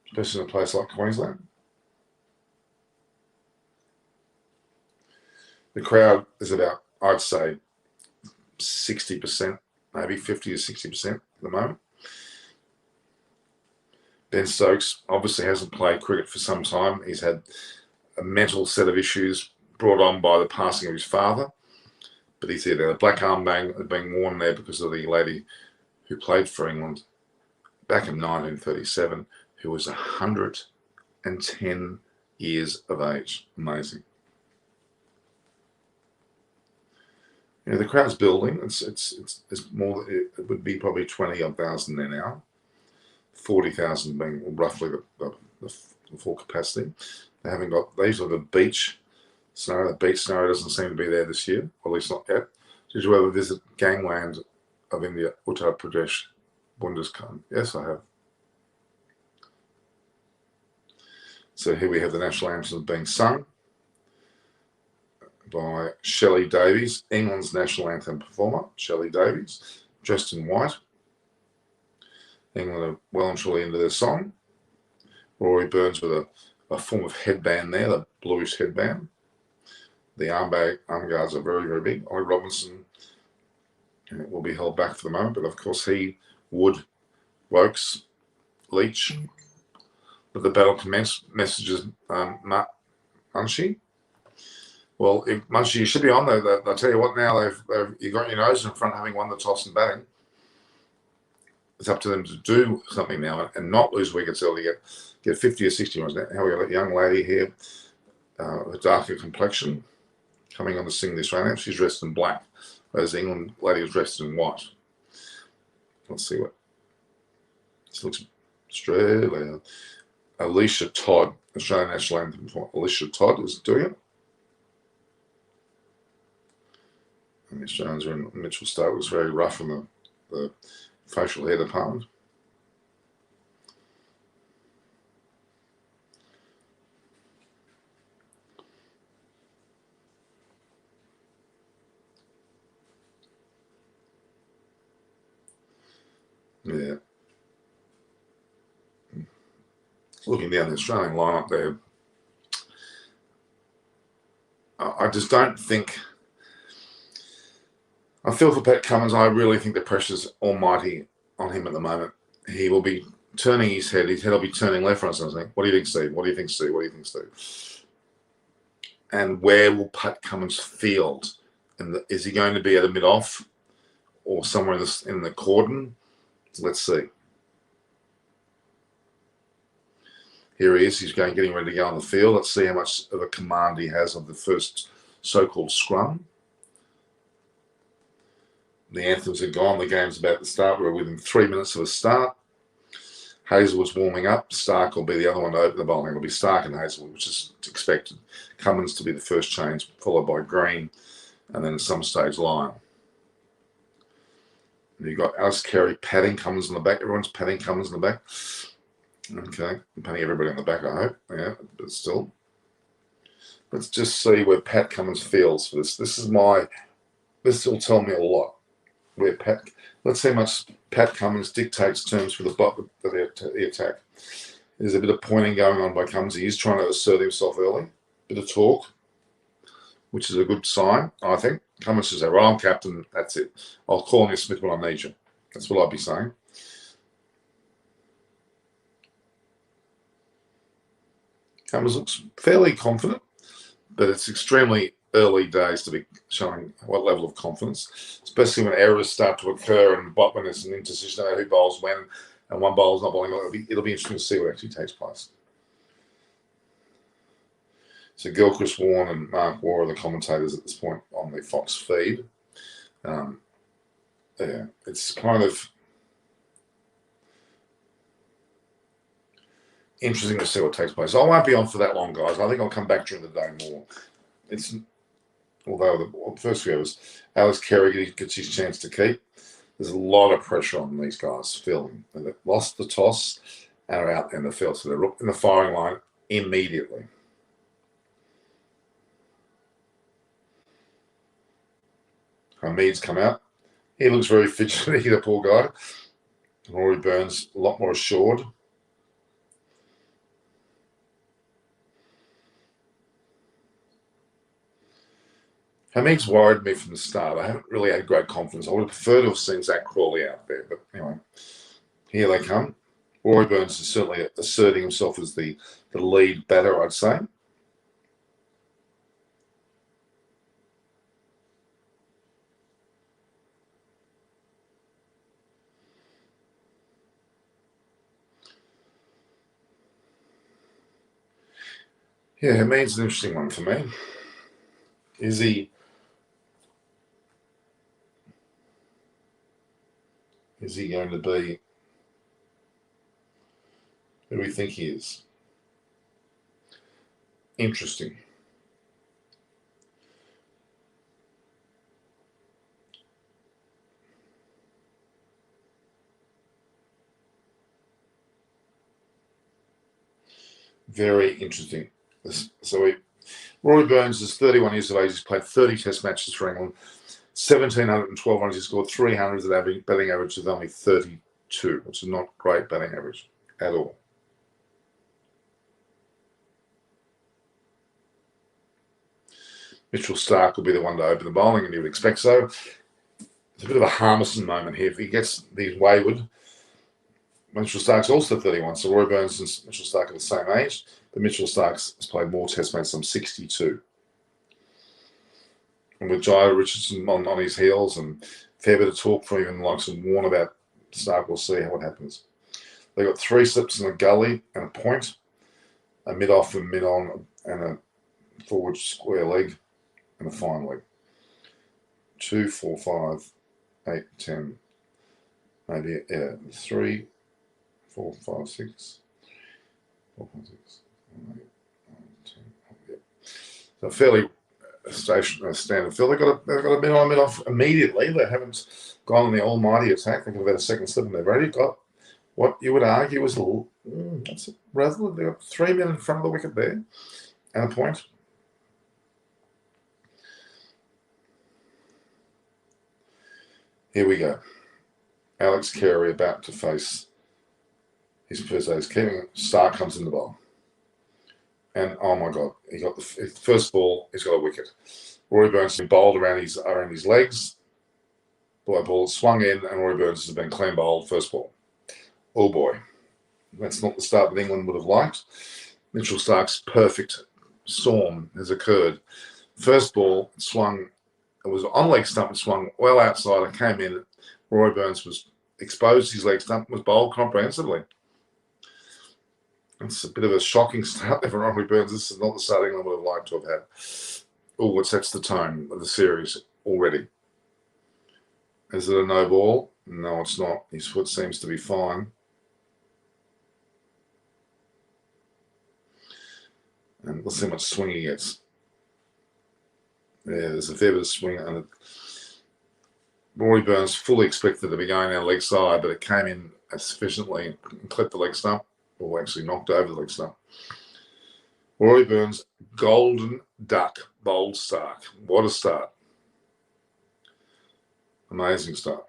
especially in a place like Queensland. The crowd is about, I'd say, 60%, maybe 50 to 60% at the moment. Ben Stokes obviously hasn't played cricket for some time. He's had a mental set of issues brought on by the passing of his father. But he's here. The black armband had been worn there because of the lady who played for England back in 1937, who was 110 years of age. Amazing. You know, the crowd's building. It's more. It would be probably 20,000 there now. 40,000 being roughly the full capacity. They haven't got. They usually have a beach scenario. The beach scenario doesn't seem to be there this year, or at least not yet. Did you ever visit gangland of India, Uttar Pradesh, Bundeskanal? Yes, I have. So here we have the national anthem being sung by Shelley Davies, England's national anthem performer. Shelley Davies, dressed in white. England are well and truly into their song. Rory Burns with a form of headband there, the bluish headband. The arm guards are very, very big. Ollie Robinson will be held back for the moment, but of course he, Wood, Wokes, Leach. But the battle commenced. Messages, Munchie. Well, Munchie, you should be on there. I'll tell you what now, you got your nose in front having won the toss and batting. It's up to them to do something now and not lose wickets early, get 50 or 60 runs. Now we've got a young lady here, with a darker complexion, coming on to sing this right now. She's dressed in black, whereas the England lady is dressed in white. Let's see what this looks. Australia. Alicia Todd, Australian national anthem. Alicia Todd is doing it. And the Australians are in Mitchell Stark. Was very rough in the facial hair department. Yeah. Looking down the Australian lineup there, I just don't think. I feel for Pat Cummins. I really think the pressure's almighty on him at the moment. He will be turning his head. His head will be turning left or something. What do you think, Steve? What do you think, Steve? What do you think, Steve? And where will Pat Cummins field? Is he going to be at a mid-off or somewhere in the cordon? Let's see. Here he is. He's getting ready to go on the field. Let's see how much of a command he has of the first so-called scrum. The anthems are gone. The game's about to start. We're within 3 minutes of a start. Hazelwood's warming up. Stark will be the other one to open the bowling. It'll be Stark and Hazelwood, which is expected. Cummins to be the first change, followed by Green, and then at some stage Lyon. And you've got Alex Carey patting Cummins in the back. Everyone's patting Cummins in the back. Okay, I'm patting everybody on the back, I hope. Yeah, but still. Let's just see where Pat Cummins feels for this. This will tell me a lot. Let's see how much Pat Cummins dictates terms for the attack. There's a bit of pointing going on by Cummins. He is trying to assert himself early. Bit of talk, which is a good sign, I think. Cummins says, right, I'm captain, that's it. I'll call on you, Smith, when I need you. That's what I'd be saying. Cummins looks fairly confident, but it's extremely early days to be showing what level of confidence, especially when errors start to occur and when there's an indecision about who bowls when and one bowler's not bowling. It'll be interesting to see what actually takes place. So Gilchrist, Warren and Mark Waugh are the commentators at this point on the Fox feed. yeah, it's kind of interesting to see what takes place. I won't be on for that long, guys. I think I'll come back during the day more. It's although the first few hours, Alex Carey gets his chance to keep. There's a lot of pressure on these guys filling. And they've lost the toss and are out in the field, so they're in the firing line immediately. Hamid's come out. He looks very fidgety, the poor guy. Rory Burns, a lot more assured. Hamid's worried me from the start. I haven't really had great confidence. I would have preferred to have seen Zach Crawley out there. But anyway, here they come. Rory Burns is certainly asserting himself as the lead batter, I'd say. Yeah, Hamid's an interesting one for me. Is he going to be who we think he is? Interesting. Very interesting. So Rory Burns is 31 years of age. He's played 30 Test matches for England. 1,712 runs. He scored 300 at batting average of only 32, which is not great batting average at all. Mitchell Starc will be the one to open the bowling, and you would expect so. It's a bit of a Harmison moment here. If he gets these wayward, Mitchell Starc's also 31, so Rory Burns and Mitchell Starc are the same age, but Mitchell Starc has played more Test matches than 62. And with Jai Richardson on his heels and a fair bit of talk from even the likes of Warne about Starc, we'll see how it happens. They've got 3 slips in a gully and a point, a mid-off and mid-on, and a forward square leg and a fine leg. 2, 4, 5, 8, 10, maybe 3, 4, 5, 6, 4, 5, 6, 7, 8, 9, 10. Yep. So fairly standard field. They've got a mid on, mid off immediately. They haven't gone on the almighty attack. They could have had a second slip and they've already got what you would argue was a little. That's rather. They've got 3 men in front of the wicket there and a point. Here we go. Alex Carey about to face his first ace. Starc comes in the bowl. And oh my God, he got the first ball, he's got a wicket. Rory Burns has been bowled around his legs. Ball swung in, and Rory Burns has been clean bowled first ball. Oh boy. That's not the start that England would have liked. Mitchell Starc's perfect storm has occurred. First ball swung, it was on leg stump and swung well outside. It came in. Rory Burns was exposed his leg stump, was bowled comprehensively. It's a bit of a shocking start there for Rory Burns. This is not the start England would have liked to have had. Oh, it sets the tone of the series already. Is it a no ball? No, it's not. His foot seems to be fine. And let's see how much swing he gets. Yeah, there's a fair bit of swing. And Rory Burns fully expected to be going down leg side, but it came in sufficiently and clipped the leg stump. Or actually knocked over the leg stump. Rory Burns, golden duck, bowled Starc. What a start. Amazing start.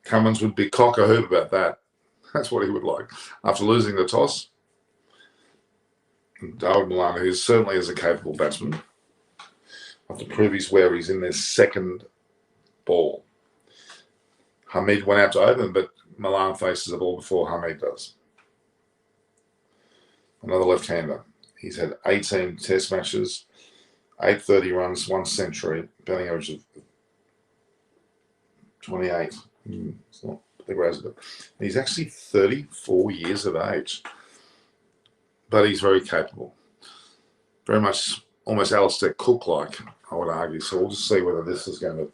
Cummins would be cock-a-hoop about that. That's what he would like. After losing the toss, David Milano, who certainly is a capable batsman, have to prove where he's in their second ball. Hamid went out to open, but Milan faces the ball before Hamid does. Another left-hander. He's had 18 Test matches, 830 runs, 1 century, batting average of 28. It's not the greatest, but he's actually 34 years of age. But he's very capable. Very much almost Alistair Cook-like, I would argue. So we'll just see whether this is going to.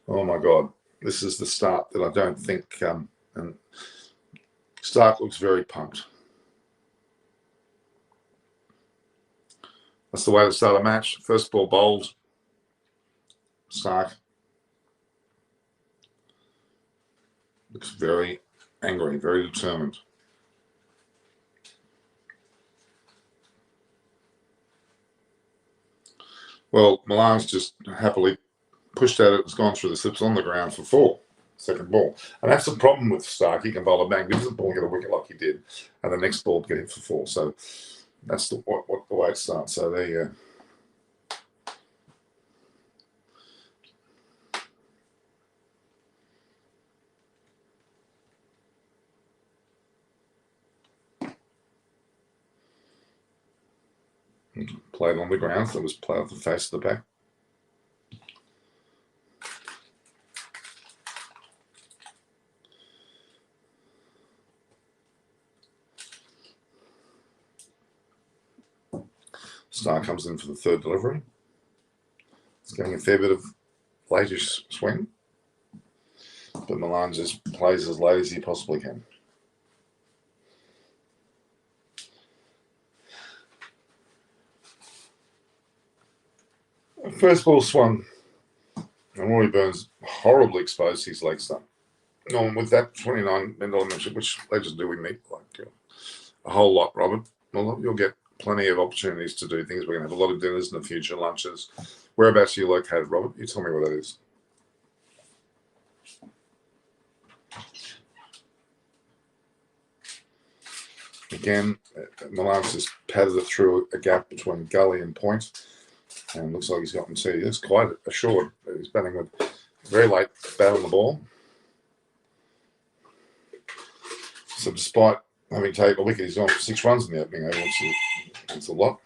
Oh my God, this is the start that I don't think. And Stark looks very pumped. That's the way to start a match. First ball bowled. Stark looks very angry, very determined. Well, Milan's just happily pushed at it. It's gone through the slips on the ground for 4. Second ball. And that's the problem with Stark. He can bowl a magnificent ball and get a wicket like he did. And the next ball get hit for 4. So that's the way it starts. So there you go. Played on the ground, so it was played off the face of the back. Star comes in for the third delivery. It's getting a fair bit of latish swing, but Milan just plays as late as he possibly can. First ball swung, and Rory Burns horribly exposed his leg stump. No, with that $29 million membership, which legends do we meet like a whole lot, Robert. Well, you'll get plenty of opportunities to do things. We're going to have a lot of dinners in the future, lunches. Whereabouts are you located, Robert? You tell me where that is. Again, Milan's just padded it through a gap between gully and point. And looks like he's gotten 2. It's quite assured. He's batting with a very late bat on the ball. So despite having taken a wicket, he's on 6 runs in the opening over, which is a lot.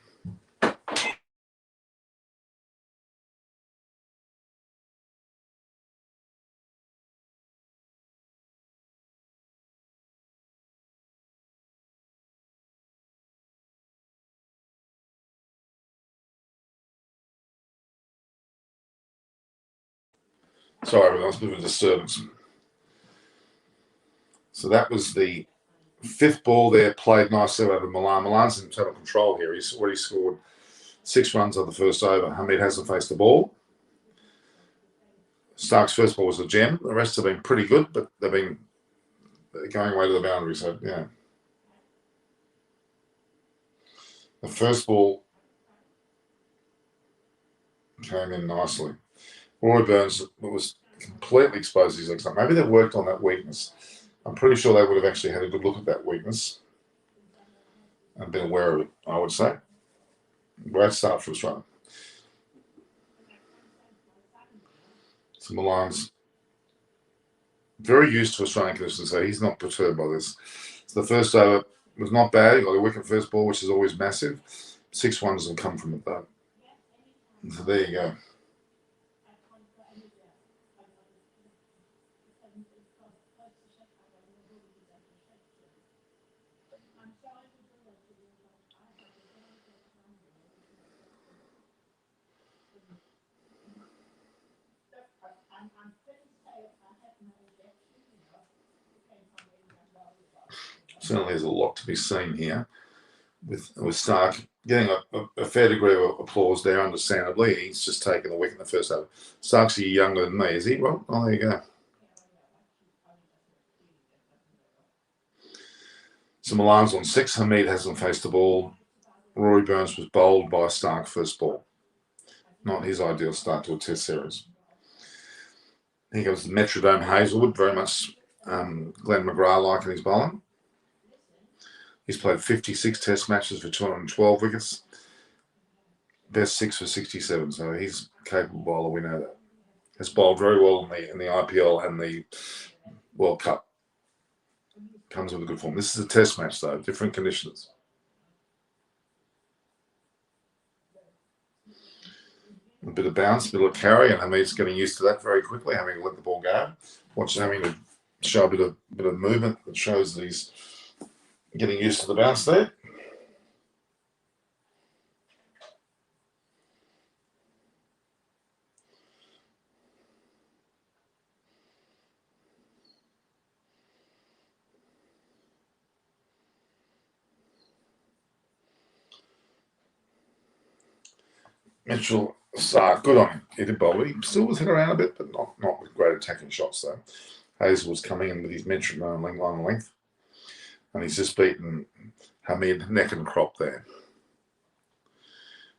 Sorry, but that was a bit of a disturbance. So that was the 5th ball there, played nicely over Milan. Milan's in total control here. He's already scored 6 runs on the first over. Hamid hasn't faced the ball. Stark's first ball was a gem. The rest have been pretty good, but they've been going away to the boundary. So, yeah. The first ball came in nicely. Rory Burns was completely exposed to his legs. Maybe they've worked on that weakness. I'm pretty sure they would have actually had a good look at that weakness and been aware of it, I would say. Great start for Australia. So Milan's very used to Australian conditions, so he's not perturbed by this. So the first over was not bad. He got a wicket first ball, which is always massive. 6 runs have come from it, though. So there you go. Certainly there's a lot to be seen here with Stark getting a fair degree of applause there, understandably. He's just taken the wicket in the first over. Stark's a year younger than me, is he? Well, oh, there you go. So Milan's on 6. Hamid hasn't faced the ball. Rory Burns was bowled by Stark first ball. Not his ideal start to a test series. Here comes the Metrodome Hazelwood, very much Glenn McGrath-like in his bowling. He's played 56 test matches for 212 wickets. Best 6 for 67, so he's a capable bowler, we know that. Has bowled very well in the IPL and the World Cup. Comes with a good form. This is a test match, though, different conditions. A bit of bounce, a bit of carry, and Hamid's getting used to that very quickly, having to let the ball go. Watching having to show a bit of movement that shows that he's getting used to the bounce there. Mitchell Stark, good on him. He did bowl. He still was hit around a bit, but not with great attacking shots, though. Hazel was coming in with his metric line length, and he's just beaten Hamid neck and crop there.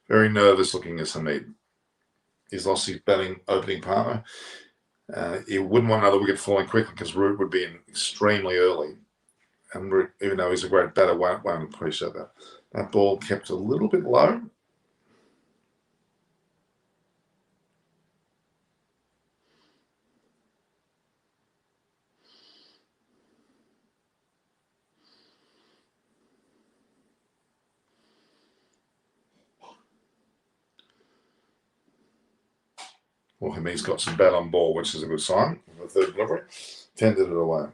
Very nervous looking as Hamid. He's lost his opening partner. He wouldn't want another wicket falling quickly because Root would be in extremely early. And Root, even though he's a great batter, won't appreciate that. That ball kept a little bit low. Well, Hamid's got some bat on ball, which is a good sign for the third delivery. Tended it away.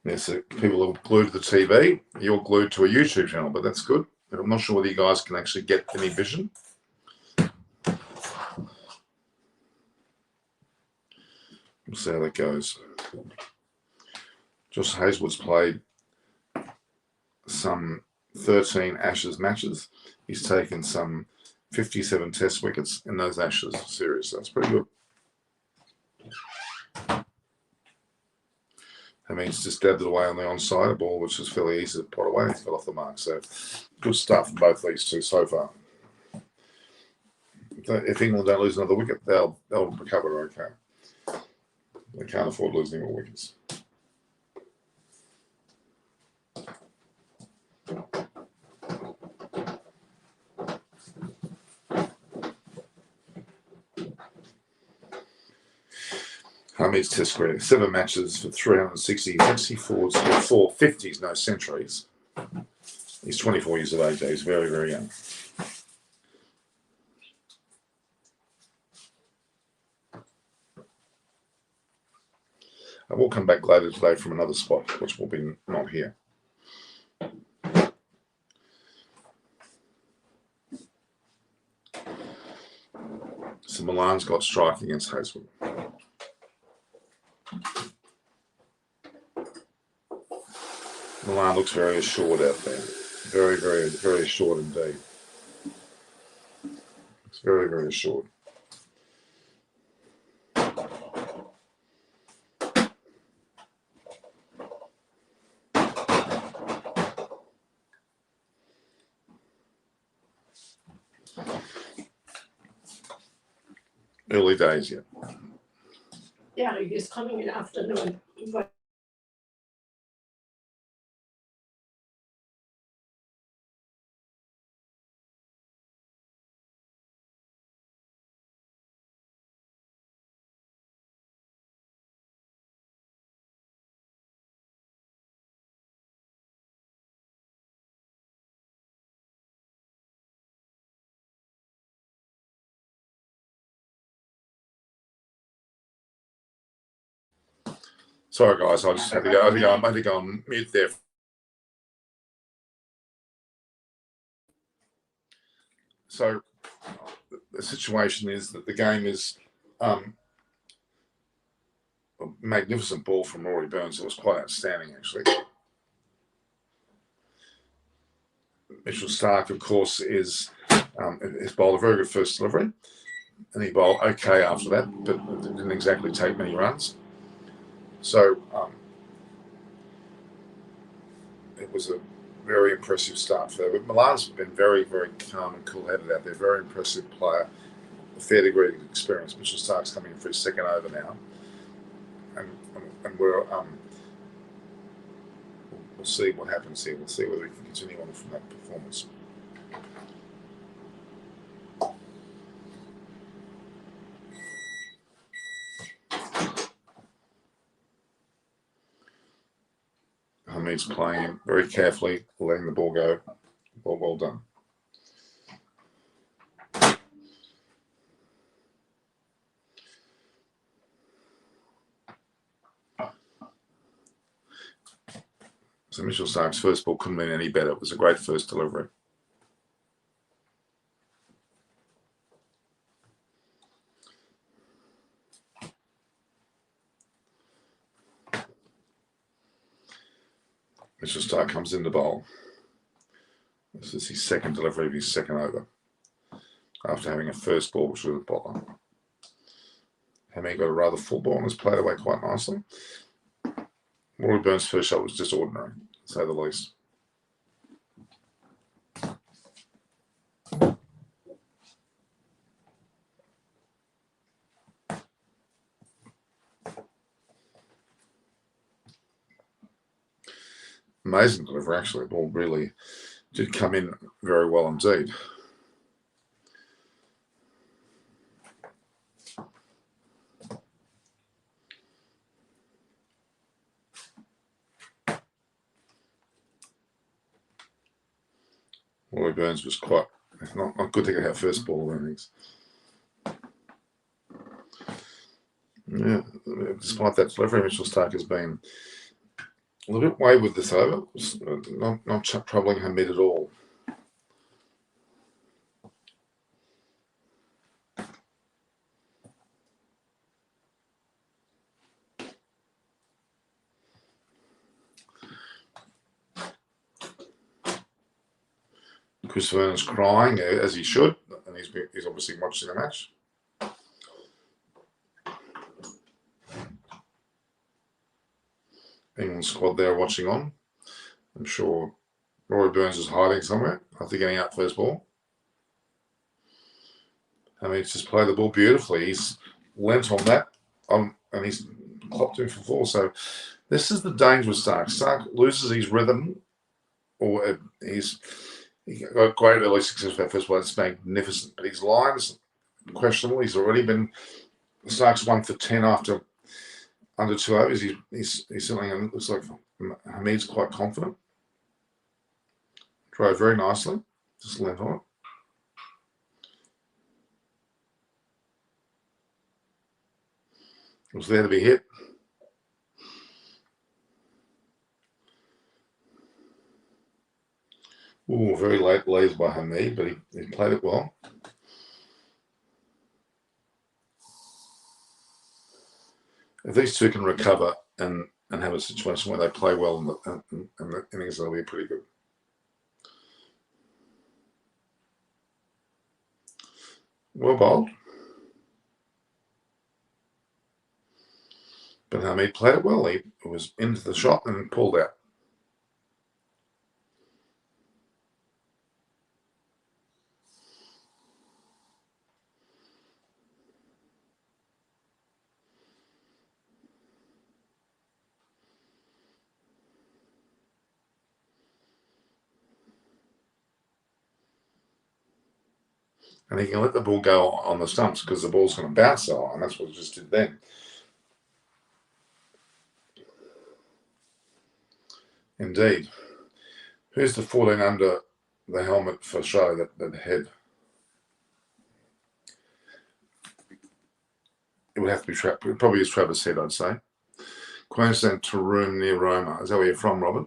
Yes, people are glued to the TV. You're glued to a YouTube channel, but that's good. But I'm not sure whether you guys can actually get any vision. We'll see how that goes. Josh Hazlewood's played some 13 Ashes matches. He's taken some 57 Test wickets in those Ashes series. That's pretty good. Hamid's just dabbed it away on the onside, a ball which was fairly easy to pot away. He fell off the mark. So good stuff from both these two so far. If England don't lose another wicket, they'll recover okay. They can't afford losing more wickets. Hamid's Test career, 7 matches for 360. He's forwards with 4 50s, no centuries. He's 24 years of age. He's very, very young. I will come back later today from another spot, which will be not here. So Milan's got strike against Hazelwood. Milan looks very assured out there. Very, very, very assured indeed. It's very, very assured. Early days yet. Yeah, he's coming in afternoon. But Sorry, guys, I just had to go on mute there. So the situation is that the game is a magnificent ball from Rory Burns. It was quite outstanding, actually. Mitchell Stark, of course, has bowled a very good first delivery, and he bowled okay after that, but didn't exactly take many runs. So it was a very impressive start for them. But Milan's been very, very calm and cool-headed out there. Very impressive player, a fair degree of experience. Mitchell Stark's coming in for his second over now, and we'll see what happens here. We'll see whether we can continue on from that performance. Hamid's playing him very carefully, letting the ball go. Well done. So Mitchell Stark's first ball couldn't have been any better. It was a great first delivery. Mitchell Starc comes in the bowl. This is his second delivery of his second over, after having a first ball, which was a bowler. Hamid got a rather full ball and has played away quite nicely. Rory Burns' first shot was just ordinary, to say the least. Amazing delivery, actually. The ball really did come in very well indeed. Rory Burns was quite not good to get out first ball of innings. Yeah, despite that delivery, Mitchell Starc has been a little bit wayward this over, not troubling Hamid at all. Chris Vernon's crying, as he should, and he's obviously watching the match. England squad there watching on. I'm sure Rory Burns is hiding somewhere after getting out first ball. I mean, he's just played the ball beautifully. He's lent on that, and he's clocked him for 4. So this is the danger with Starc. Starc loses his rhythm, or he got great early success with that first ball. It's magnificent, but his line's questionable. He's already been Starc's 1 for 10 after under 2 overs. He's certainly looks like Hamid's quite confident. Drove very nicely. Just lent on it. It was there to be hit. Ooh, very late lays by Hamid, but he played it well. If these two can recover and have a situation where they play well in the innings, that'll be pretty good. Well bowled. But Hamid played it well. He was into the shot and pulled out. And he can let the ball go on the stumps because the ball's going to bounce so high, and that's what he just did then. Indeed. Who's the 14 under the helmet for show, that head? It would have to be it probably is Travis Head, I'd say. Queensland Taroom near Roma. Is that where you're from, Robert?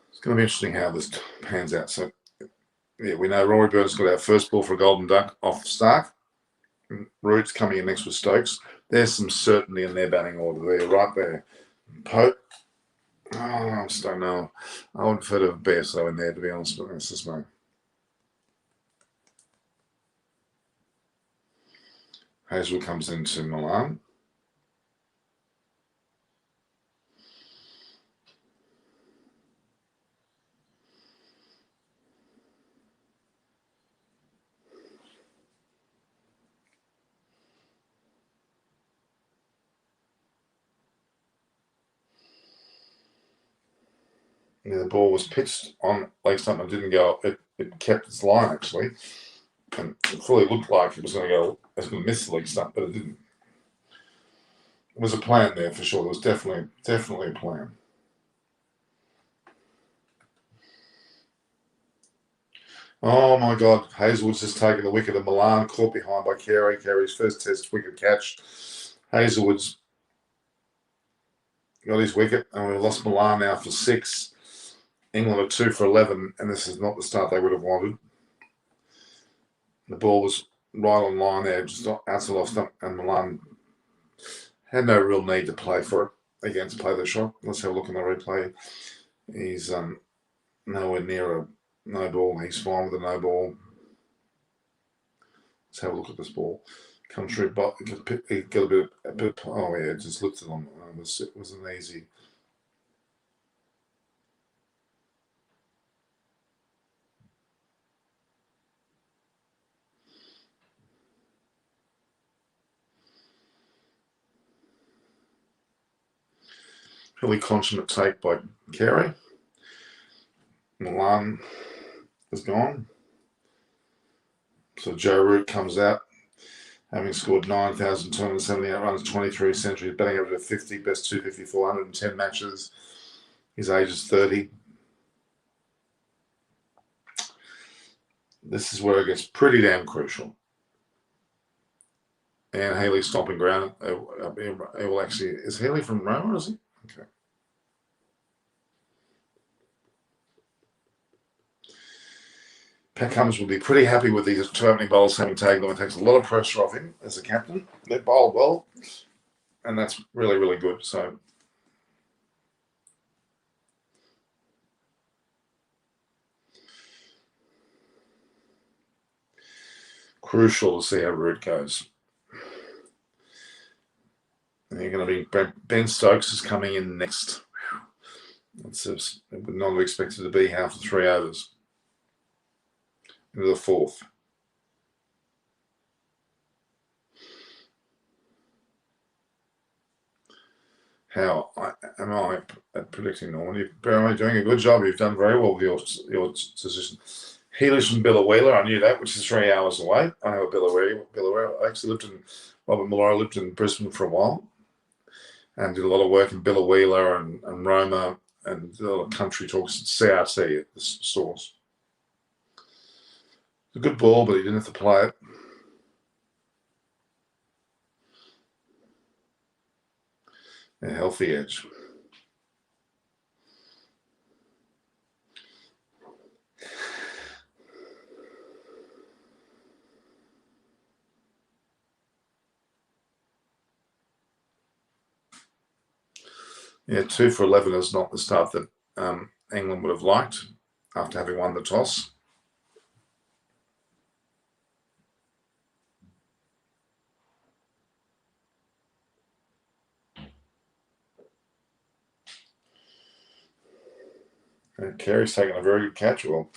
It's going to be interesting how this pans out. So, yeah, we know Rory Burns got our first ball for a golden duck off Starc. Roots coming in next with Stokes. There's some certainty in their batting order there, right there. Pope. Oh, I just don't know. I would prefer to have BSO in there, to be honest, but that's just me. Hazel comes into Milan. Yeah, the ball was pitched on leg stump and didn't go. It kept its line, actually. And it fully looked like it was going to miss the leg stump, but it didn't. There was a plan there for sure. There was definitely a plan. Oh my God, Hazelwood's just taken the wicket of Milan, caught behind by Carey. Carey's first test wicket catch. Hazelwood's got his wicket, and we've lost Milan now for 6. England are 2 for 11, and this is not the start they would have wanted. The ball was right on line there, just outside off stump, and Milan had no real need to play for it, again, to play the shot. Let's have a look in the replay. He's nowhere near a no ball. He's fine with a no ball. Let's have a look at this ball. Comes through, but he got a bit. Oh yeah, just looked at him. It was an easy. Really consummate take by Carey. Milan is gone. So Joe Root comes out, having scored 9,278 runs, 23 centuries, batting over to 50, best 254, 110 matches. His age is 30. This is where it gets pretty damn crucial. And Haley's stomping ground. It will actually, is Haley from Roma, is he? Okay. Pat Cummins will be pretty happy with these two opening bowlers having taken them. It takes a lot of pressure off him as a captain. They bowled well, and that's really, really good. So crucial to see how Root goes. And you're going to be Ben Stokes is coming in next. It would not have expected to be after 3 overs. Into the 4th. How am I at predicting Norman? You're doing a good job. You've done very well with your decision. Healy's from Billawheeler. I knew that, which is 3 hours away. I know Billawheeler. I actually Robert Malloy lived in Brisbane for a while and did a lot of work in Billawheeler and Roma and a lot of country talks at CRT at the stores. It's a good ball, but he didn't have to play it. A healthy edge. Yeah, 2 for 11 is not the start that England would have liked after having won the toss. Carey's taken a very good catch. Well,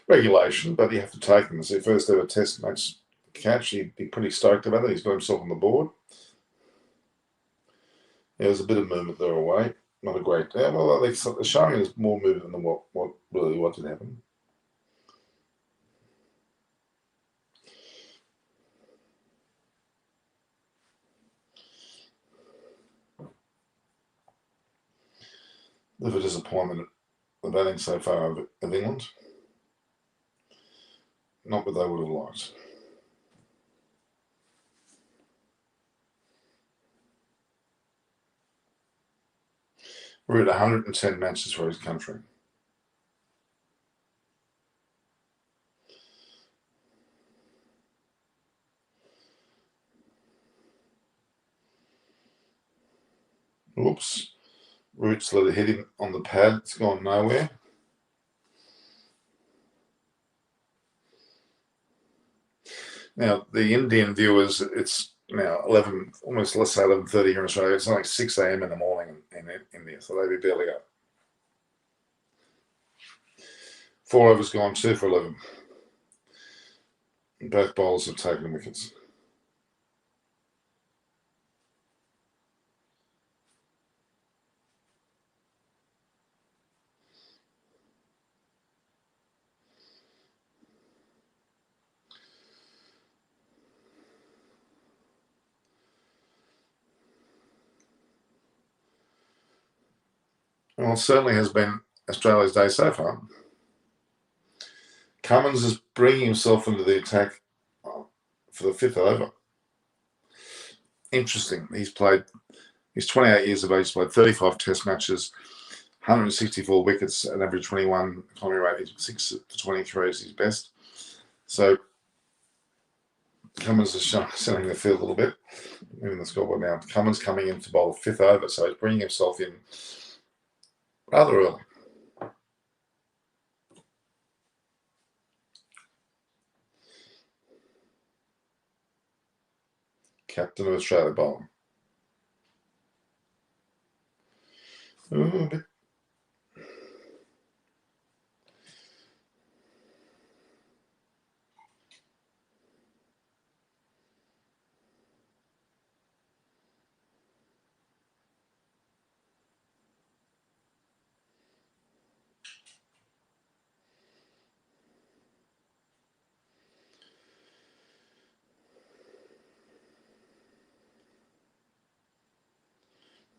regulation, but you have to take them. It's their first ever test match catch. He'd be pretty stoked about it. He's got himself on the board. Yeah, there's a bit of movement there away. Not a great. Well, they're showing there's more movement than what did happen. Bit of a disappointment. The batting so far of England. Not what they would have liked. We're at 110 matches for his country. Oops. Roots let it hit him on the pad. It's gone nowhere. Now, the Indian viewers, it's now 11, almost let's say 11:30 here in Australia. It's like 6 a.m. in the morning in India, so they'd be barely up. 4 overs gone, 2 for 11. Both bowlers have taken wickets. Well, it certainly has been Australia's day so far. Cummins is bringing himself into the attack for the 5th over. Interesting. He's 28 years of age, he's played 35 test matches, 164 wickets, an average 21 economy rate, 6 for 23 is his best. So Cummins is setting the field a little bit, moving the scoreboard now. Cummins coming in to bowl the 5th over, so he's bringing himself in rather early. Captain of Australia bowling. Ooh, a bit.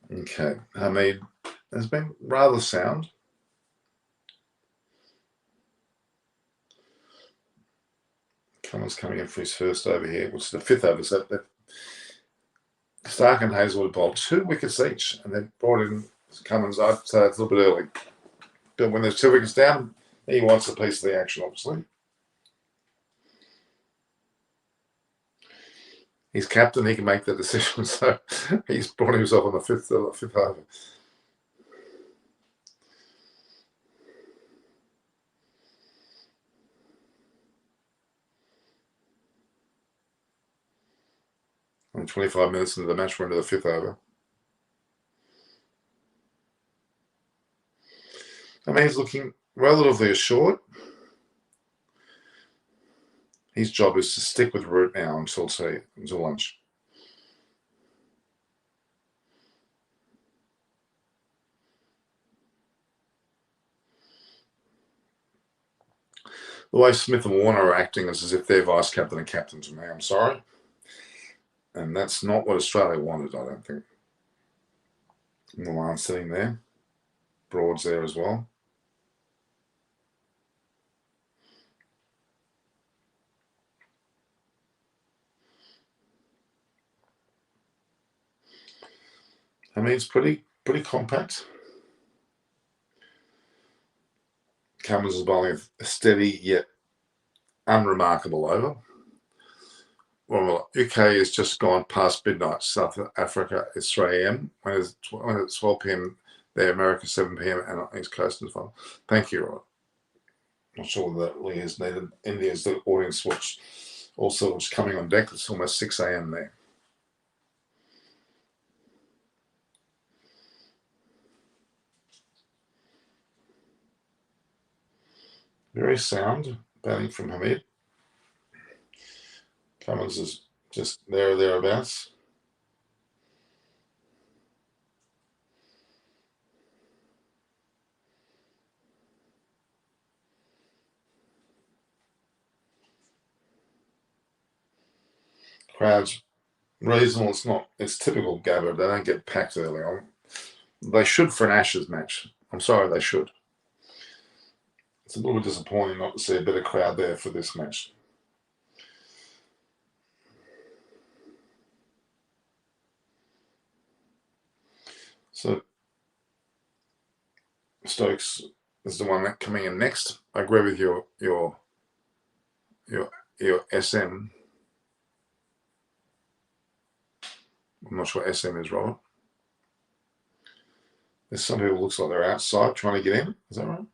Okay, Hamid has been rather sound. Cummins coming in for his first over here, which is the 5th over. So Stark and Hazelwood bowled 2 wickets each, and then brought in Cummins. I'd say it's a little bit early. But when there's 2 wickets down, he wants a piece of the action, obviously. He's captain, he can make that decision, so he's brought himself on the 5th over. And 25 minutes into the match, we're into the 5th over. I mean, he's looking relatively assured. His job is to stick with Root now until lunch. The way Smith and Warner are acting is as if they're vice captain and captain to me. I'm sorry. And that's not what Australia wanted, I don't think. Milan sitting there. Broad's there as well. I mean, it's pretty compact. Cummins is bowling a steady yet unremarkable over. Well, UK has just gone past midnight. South Africa is 3 a.m. When it's 12 p.m. there, America 7 p.m. and on East Coast as well. Thank you, Rod. Not sure whether that really is needed. India's the audience watch also was coming on deck. It's almost 6 a.m. there. Very sound batting from Hamid. Cummins is just there or thereabouts. Crowds reasonable. It's typical GABBA. They don't get packed early on. They should for an Ashes match. I'm sorry, they should. It's a little bit disappointing not to see a better crowd there for this match. So Stokes is the one that coming in next. I agree with your SM. I'm not sure what SM is, Robert. There's some people who looks like they're outside trying to get in. Is that right?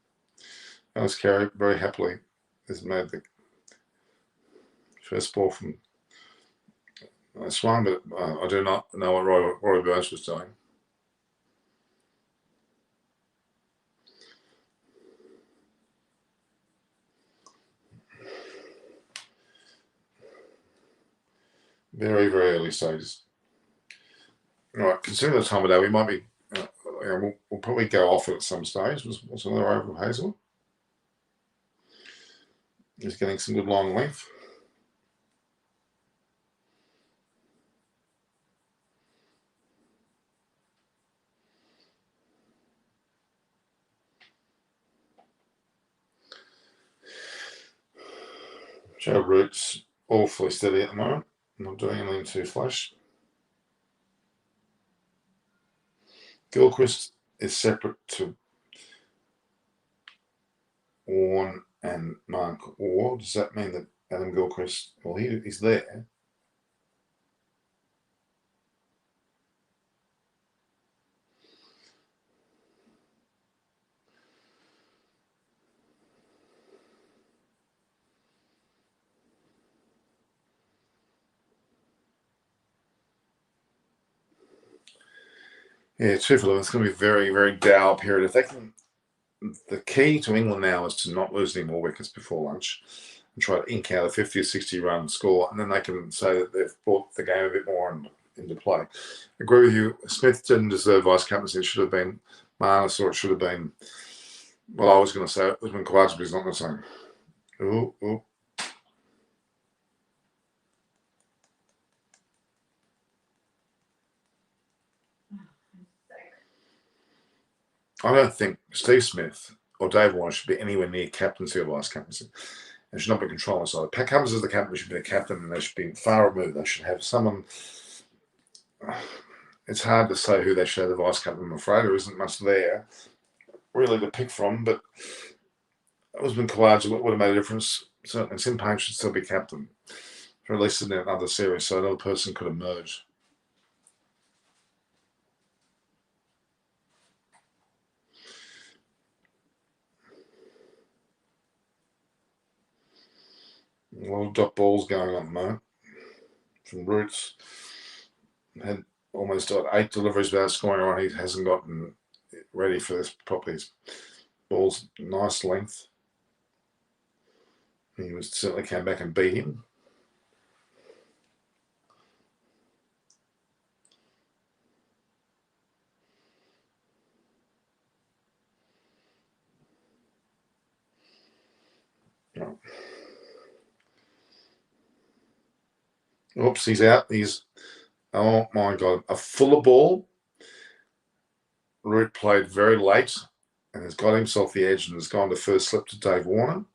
As Carey very happily has made the first ball from swung, but I do not know what Rory Burns was doing. Very, very early stages. All right, considering the time of day, we might be, we'll probably go off it at some stage. What's another over of Hazel? He's getting some good long length. Joe Root's awfully steady at the moment. Not doing anything too flash. Gilchrist is separate to Warren and Mark Orr. Does that mean that Adam Gilchrist, well, he's there. Yeah, 2 for 11. It's going to be a very, very dour period. If they can, the key to England now is to not lose any more wickets before lunch and try to ink out a 50 or 60 run score, and then they can say that they've brought the game a bit more into play. I agree with you. Smith didn't deserve vice captaincy. It should have been Marnus, or it should have been, well, I was going to say it was been Quads, but he's not going to say. Ooh. I don't think Steve Smith or Dave Warner should be anywhere near captaincy or vice captaincy. They should not be controlling side. Pat Cummins as the captain should be the captain, and they should be far removed. They should have someone. It's hard to say who they should have the vice captain. I'm afraid there isn't much there really to pick from, but Usman Khawaja would have made a difference. Certainly, Sim Payne should still be captain, or at least in another series, so another person could emerge. A lot of dot balls going on, mate. From Roots, had almost got 8 deliveries without scoring on. He hasn't gotten ready for this properly. His ball's nice length. He certainly came back and beat him. Oh. Oops, he's out. He's, oh my God, a fuller ball. Root played very late and has got himself the edge and has gone to first slip to Dave Warner.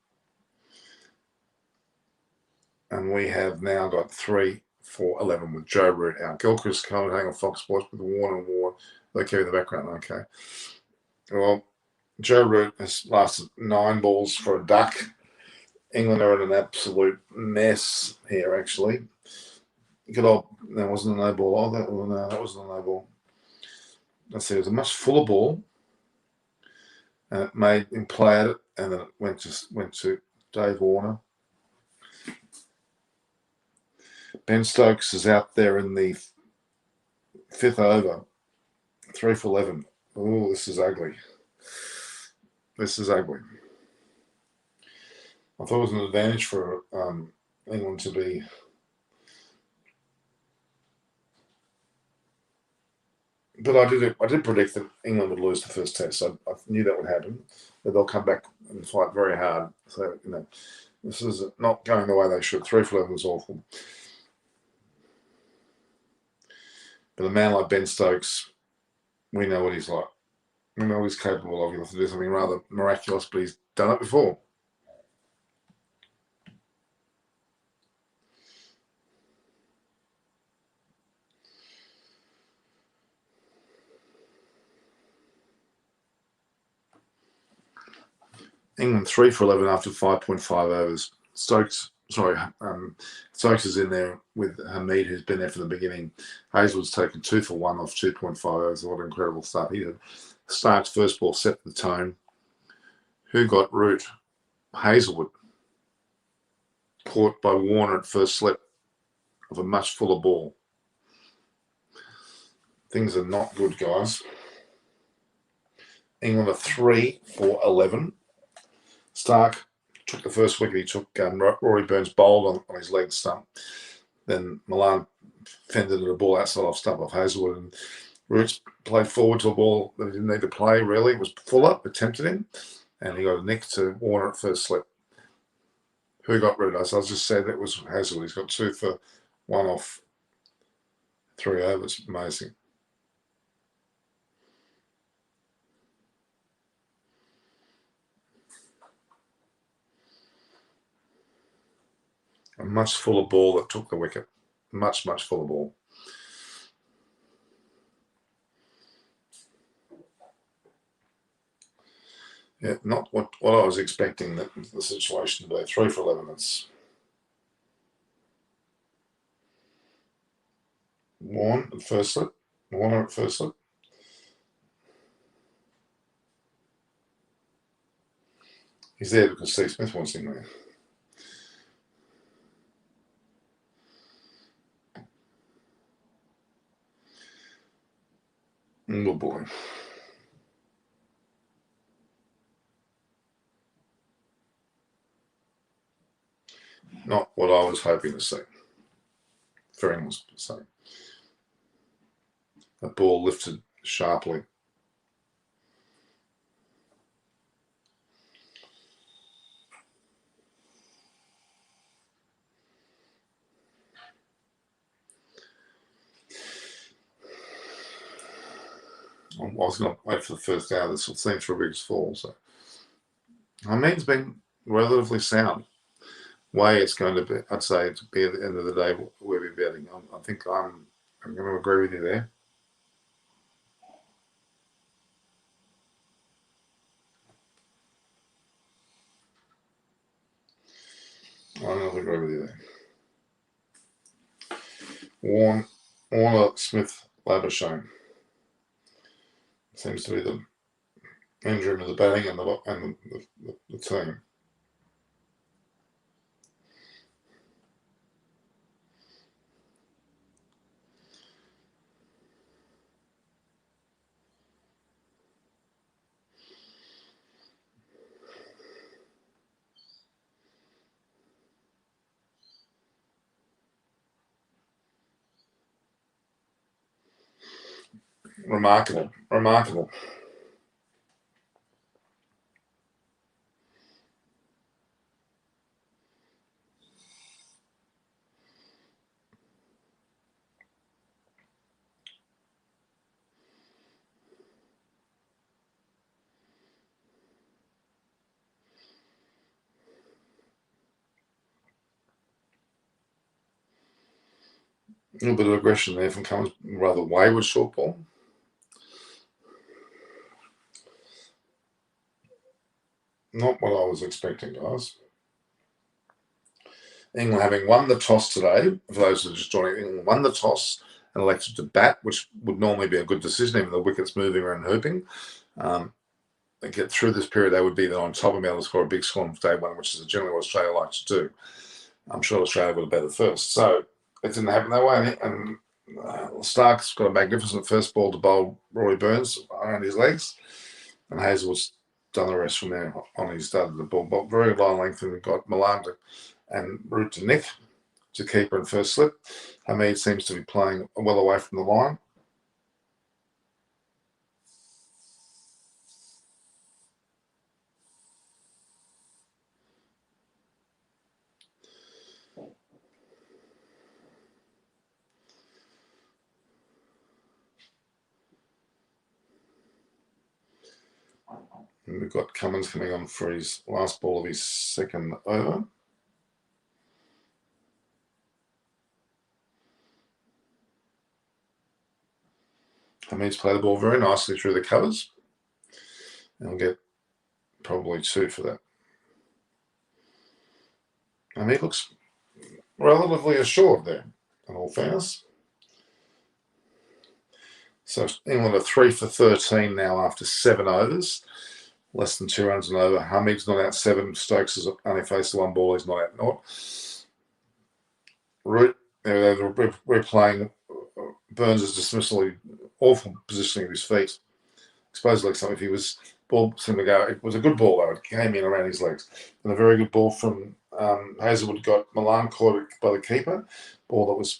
And we have now got 3 for 11 with Joe Root out. Gilchrist commentating on Fox Sports with Warner and Ward. They carry the background, okay. Well, Joe Root has lasted 9 balls for a duck. England are in an absolute mess here, actually. Good old, that wasn't a no ball. Oh, that wasn't a no ball. Let's see, it was a much fuller ball, and it made him play at it, and then it went to Dave Warner. Ben Stokes is out there in the 5th over, 3 for 11. Oh, this is ugly. This is ugly. I thought it was an advantage for England to be. But I did predict that England would lose the first test. I knew that would happen. That they'll come back and fight very hard. So, this is not going the way they should. 3 for 11 was awful. But a man like Ben Stokes, we know what he's like. We know what he's capable of. He'll have to do something rather miraculous, but he's done it before. England 3 for 11 after 5.5 overs. Stokes is in there with Hamid, who's been there from the beginning. Hazelwood's taken 2 for 1 off 2.5 overs. What an incredible start he did. Stark's first ball set the tone. Who got Root? Hazelwood. Caught by Warner at first slip of a much fuller ball. Things are not good, guys. England are 3 for 11. Stark took the first wicket. He took Rory Burns bowled on his leg stump. Then Milan fended at a ball outside off stump off Hazelwood, and Roots played forward to a ball that he didn't need to play, really. It was Fuller, attempted him, and he got a nick to Warner at first slip. Who got rid of us? I just said it was Hazelwood. He's got 2 for 1 off 3 overs. Amazing. A much fuller ball that took the wicket. Much, much fuller ball. Yeah, not what I was expecting the situation to be. 3 for 11. It's Warner at first slip. He's there because Steve Smith wants him there. Oh boy. Not what I was hoping to see. For England's sake. The ball lifted sharply. I was going to wait for the first hour. This seems for a big fall. So Hamid's been relatively sound. Way it's going to be, I'd say, to be at the end of the day, we'll be betting. I think I'm going to agree with you there. I'm going to agree with you there. Warner, Smith, Labuschagne seems to be the engine of the batting and the team. Remarkable. A little bit of aggression there from Cummins, rather wayward short ball. Not what I was expecting, guys. England having won the toss today, for those who are just joining, England won the toss and elected to bat, which would normally be a good decision, even the wickets moving around hooping. They get through this period, they would be on top of me to score a big score on day one, which is generally what Australia likes to do. I'm sure Australia would have batted first. So it didn't happen that way. And Stark's got a magnificent first ball to bowl Rory Burns around his legs. And Hazelwood's done the rest from there on. He started the ball, but very low length, and we've got Milan and Root to Nick to keeper in first slip. Hamid seems to be playing well away from the line. And we've got Cummins coming on for his last ball of his second over. Hamid's played the ball very nicely through the covers. And we'll get probably 2 for that. Hamid looks relatively assured there, in all fairness. So England are 3 for 13 now after 7 overs. Less than 2 runs an over. Hamid's not out 7. Stokes has only faced 1 ball. He's not out 0. Root, they're replaying Burns' dismissal, awful positioning of his feet. Exposed legs, if he was ball seemed to go, it was a good ball though. It came in around his legs. And a very good ball from Hazelwood got Milan caught by the keeper. Ball that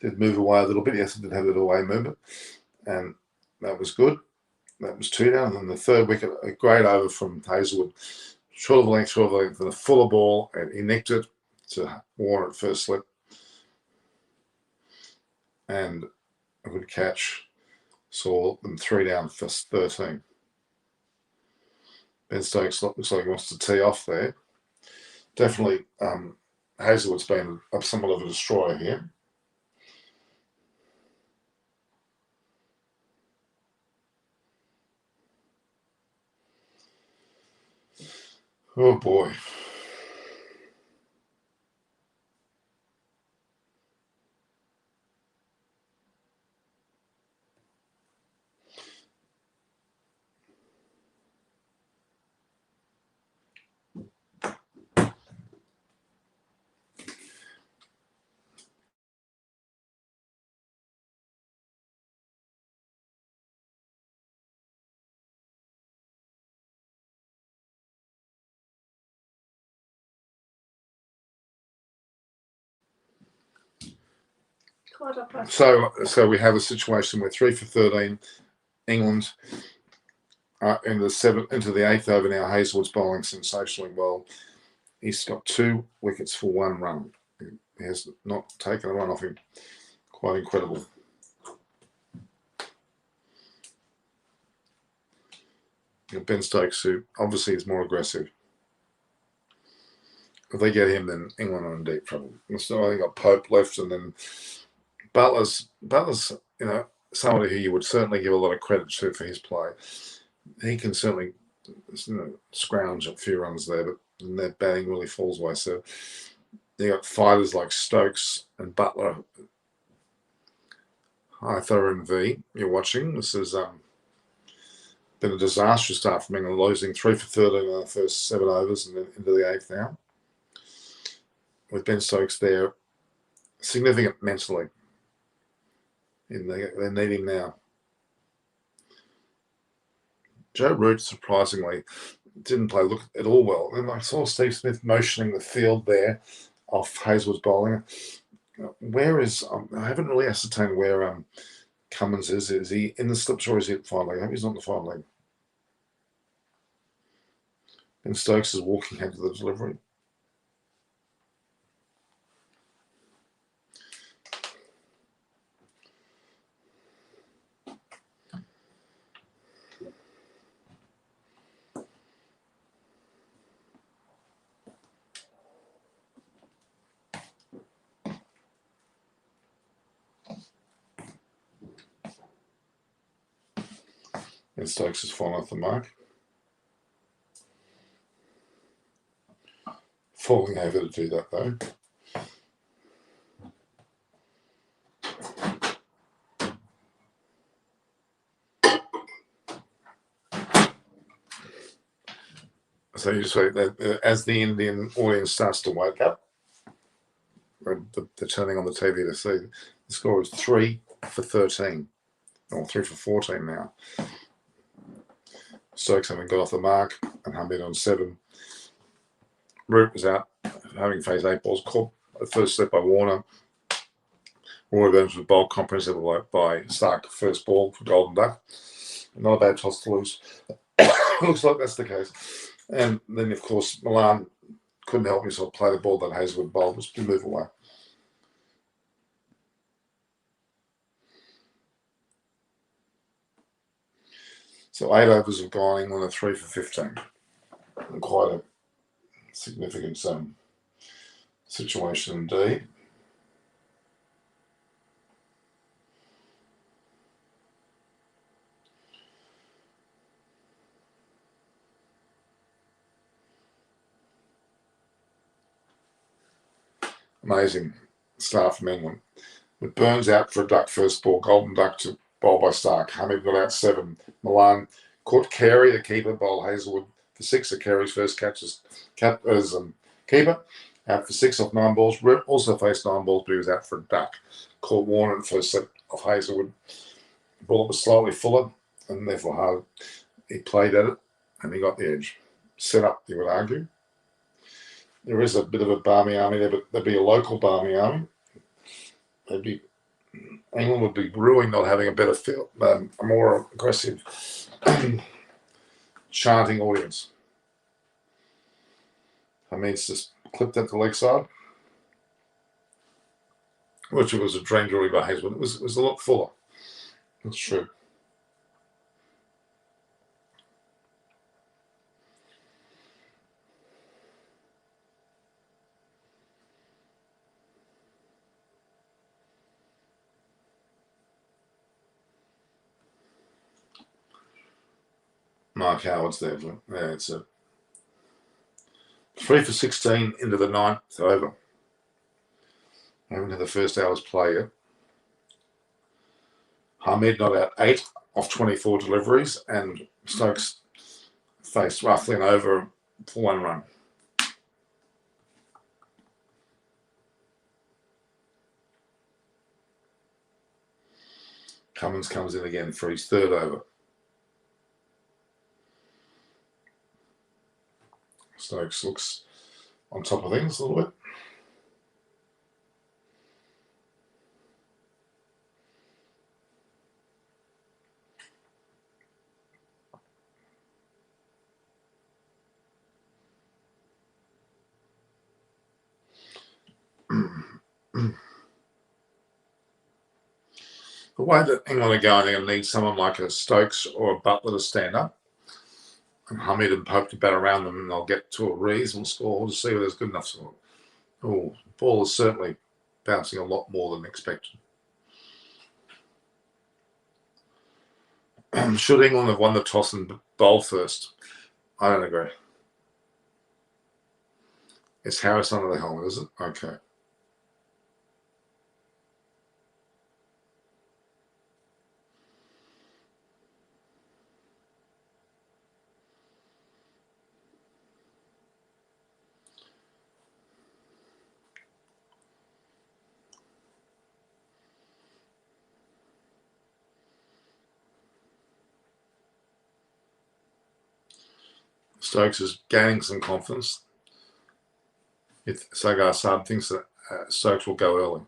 did move away a little bit. Yes, it did have a little away movement. And that was good. That was 2 down. And then the third wicket, a great over from Hazelwood. Short of length, and a fuller ball, and he nicked it to Warner at first slip. And a good catch. Saw them 3 down for 13. Ben Stokes looks like he wants to tee off there. Definitely Hazelwood's been somewhat of a destroyer here. Oh boy. So we have a situation where 3 for 13, England into the 8th over now. Hazelwood's bowling sensationally well. He's got 2 wickets for 1 run. He has not taken a run off him. Quite incredible. Ben Stokes, who obviously is more aggressive. If they get him, then England are in deep trouble. So I think got Pope left, and then Butler's, somebody who you would certainly give a lot of credit to for his play. He can certainly, scrounge a few runs there, but then their batting really falls away. So you got fighters like Stokes and Butler. Hi, Thorin V. You're watching. This has been a disastrous start from England, losing 3 for 13 in the first 7 overs and then into the 8th now. With Ben Stokes there, significant mentally. They need him now. Joe Root, surprisingly, didn't play at all well. And I saw Steve Smith motioning the field there off Hazelwood's bowling. Where is I haven't really ascertained where Cummins is. Is he in the slips or is he at the fine leg? I hope he's not in the fine leg. Ben Stokes is walking ahead to the delivery. And Stokes has fallen off the mark. Falling over to do that though. So you say that as the Indian audience starts to wake up, they're turning on the TV to see the score is 3 for 13, or 3 for 14 now. Stokes having got off the mark and Hamid on 7. Root was out, having faced 8 balls, caught the first set by Warner. Rory Burns was bowled comprehensively by Stark, first ball for Golden Duck. Not a bad toss to lose. Looks like that's the case. And then, of course, Milan couldn't help himself play the ball that Hazelwood bowled, was to move away. So 8 overs have gone, England are 3 for 15. And quite a significant situation indeed. Amazing start from England. With Burns out for a duck first ball, Golden Duck to bowl by Stark. Hamid got out 7. Milan caught Carey, the keeper, bowled Hazelwood for 6 of Carey's first catch as keeper. Out for 6 off 9 balls. Root also faced 9 balls, but he was out for a duck. Caught Warner in the first set of Hazelwood. The ball was slightly fuller and therefore hard. He played at it and he got the edge. Set up, you would argue. There is a bit of a Barmy army there, but there'd be a local Barmy army. England would be ruined not having a better feel, a more aggressive chanting audience. Hamid's just clipped at the leg side, which was a dream delivery by Hazelwood. It was a lot fuller. That's true. Mark Howard's there. Yeah, it's a 3 for 16 into the 9th over. Haven't had the first hour's play yet. Hamid not out 8 off 24 deliveries, and Stokes faced roughly an over for 1 run. Cummins comes in again for his 3rd over. Stokes looks on top of things a little bit. The way that England are going, they're going to need someone like a Stokes or a Butler to stand up, and Hamid and Pope to bat around them, and they'll get to a reasonable score. We'll just see whether there's good enough score. Oh, the ball is certainly bouncing a lot more than expected. Should England have won the toss and bowl first? I don't agree. It's Harris under the helmet, is it? Okay. Stokes is gaining some confidence. If Sagar Saab thinks that Stokes will go early,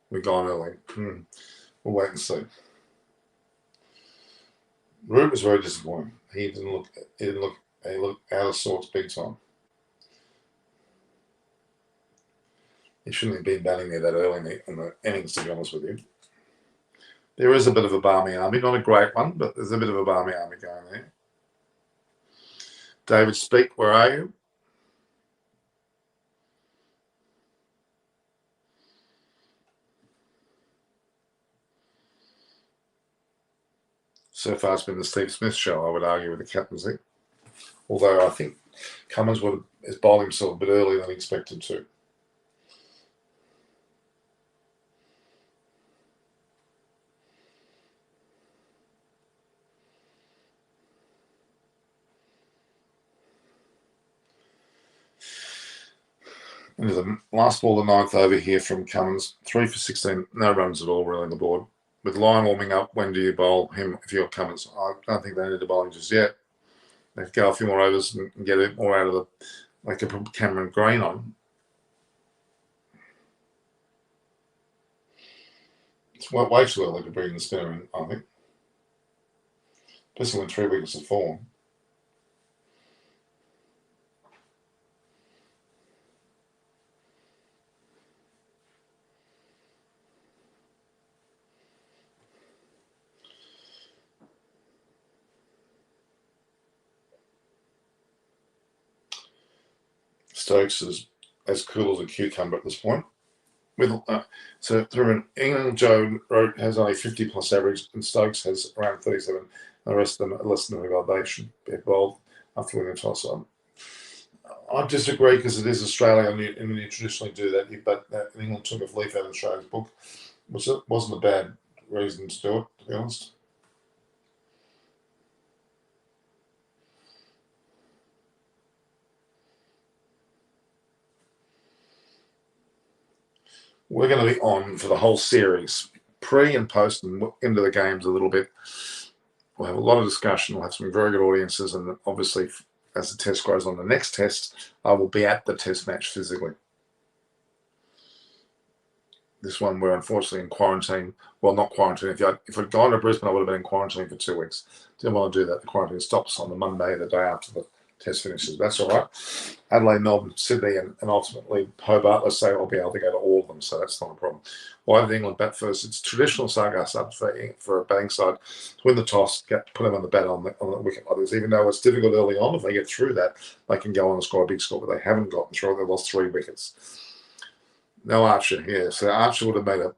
we're gone early. We'll wait and see. Root was very disappointing. He looked out of sorts big time. He shouldn't have been batting there that early in the innings, to be honest with you. There is a bit of a balmy army, not a great one, but there's a bit of a balmy army going there. David Speak, where are you? So far it's been the Steve Smith show, I would argue, with the captaincy. Although I think Cummins has bowled himself a bit earlier than he expected to. Into the last ball of the ninth over here from Cummins. 3 for 16, no runs at all really on the board. With Lyon warming up, when do you bowl him if you're Cummins? I don't think they need to bowl him just yet. They have to go a few more overs and get a bit more out of the, like, they put Cameron Green on. It's way too early to bring the spinner in, I think. Especially when 3 wickets have fallen. Stokes is as cool as a cucumber at this point. So through an England, Joe Root has only 50 plus average, and Stokes has around 37. The rest of them are less than a they should be bowled after winning the toss on. I disagree because it is Australia, and you traditionally do that. But England took a leaf out of Australia's book, which wasn't a bad reason to do it, to be honest. We're going to be on for the whole series, pre and post and into the games a little bit. We'll have a lot of discussion. We'll have some very good audiences. And obviously, as the test grows on the next test, I will be at the test match physically. This one, we're unfortunately in quarantine. Well, not quarantine. If I'd gone to Brisbane, I would have been in quarantine for 2 weeks. Didn't want to do that. The quarantine stops on the Monday, the day after the test finishes. That's all right. Adelaide, Melbourne, Sydney, and ultimately Hobart, let's say I'll be able to go to all of them, so that's not a problem. Why did England bat first? It's traditional Sagar sub for a batting side to win the toss, put them on the bat on the wicket like this. Even though it's difficult early on, if they get through that, they can go on and score a big score, but they haven't gotten through it. They've lost 3 wickets. No Archer here, so Archer would have made a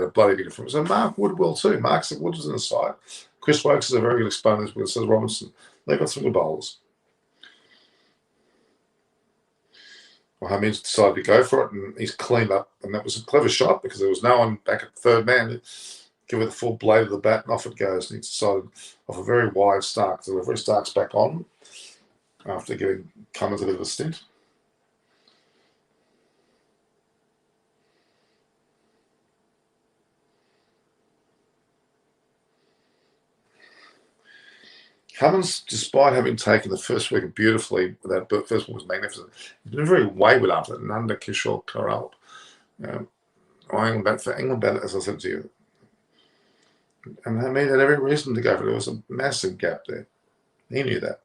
bloody big difference. So Mark Wood will too. Mark Wood is in the side. Chris Wokes is a very good exponent, but so is Robinson. They've got some good bowlers. Well, Hamid's decided to go for it, and he's cleaned up. And that was a clever shot because there was no one back at third man to give it the full blade of the bat, and off it goes. And he decided off a very wide Stark delivery. Stark's back on after giving Cummins a bit of a stint. Cummins, despite having taken the first wicket beautifully, that first one was magnificent, he's been very wayward after it, and under Kishore Karalp. England bat, as I said to you. And I mean, had every reason to go for it. There was a massive gap there. He knew that.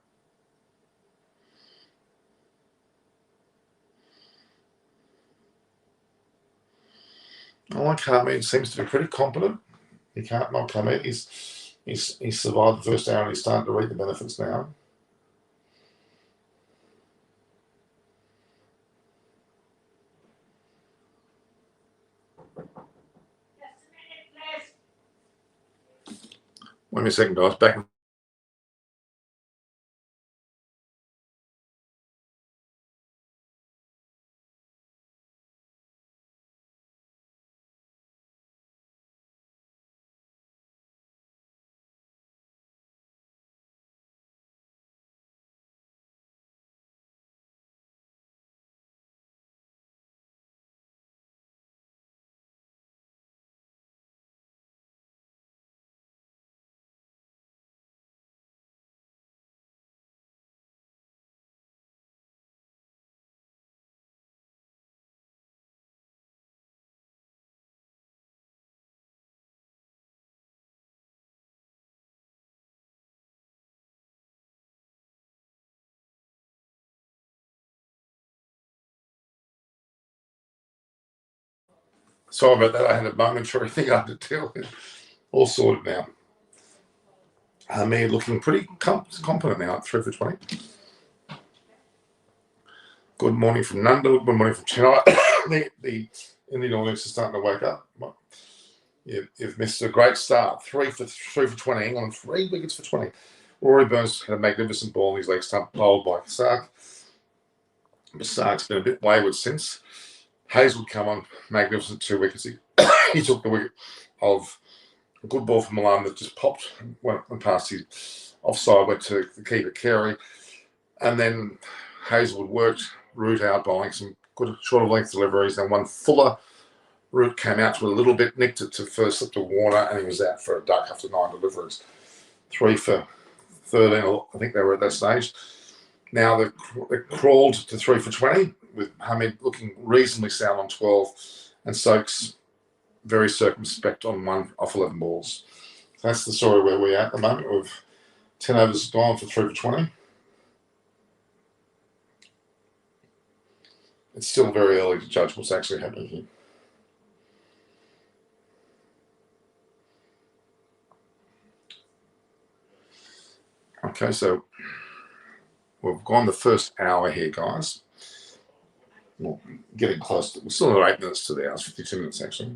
I like Carey. Seems to be pretty competent. He can't not come in. He's survived the first hour and he's starting to reap the benefits now. Wait me a second, guys. Back. Sorry about that. I had a momentary thing I had to deal with. All sorted now. Me looking pretty competent now at 3 for 20. Good morning from Nunda. Good morning from Chennai. the Indian audience is starting to wake up. You've missed a great start. 3 for 20 on 3 wickets for 20. Rory Burns had a magnificent ball in his leg stump, bowled by Sark. But Sark's been a bit wayward since. Hazelwood come on, magnificent 2 wickets. He took the wicket of a good ball from Milan that just popped, went past his offside, went to the keeper Carey. And then Hazelwood worked Root out, bowling some good short of length deliveries. And one fuller Root came out to a little bit, nicked it to first slip to Warner, and he was out for a duck after 9 deliveries. 3 for 13, I think they were at that stage. Now they crawled to 3 for 20, with Hamid looking reasonably sound on 12, and Stokes very circumspect on 1 off 11 balls. So that's the story where we're at the moment. We've 10 overs gone for 3 for 20. It's still very early to judge what's actually happening here. Okay, so we've gone the first hour here, guys. Well, getting close to, we're still at 8 minutes to the hour, 52 minutes actually.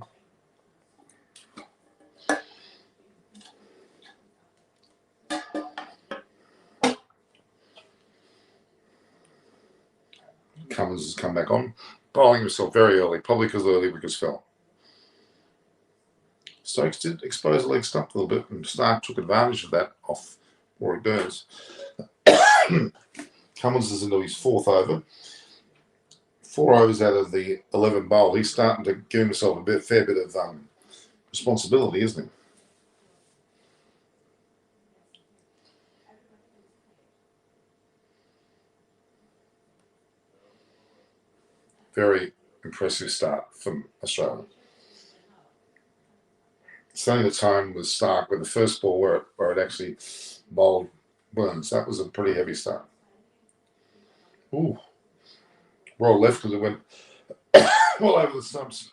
Cummins has come back on, bowling himself very early, probably because the early wickets fell. Stokes did expose the leg stump a little bit, and Stark took advantage of that off Rory Burns. Cummins is into his 4th over. 4 overs out of the 11 bowl. He's starting to give himself a fair bit of responsibility, isn't he? Very impressive start from Australia. Setting the tone with Stark with the first ball where it actually bowled Burns. That was a pretty heavy start. Ooh. Well left because it went all over the stumps.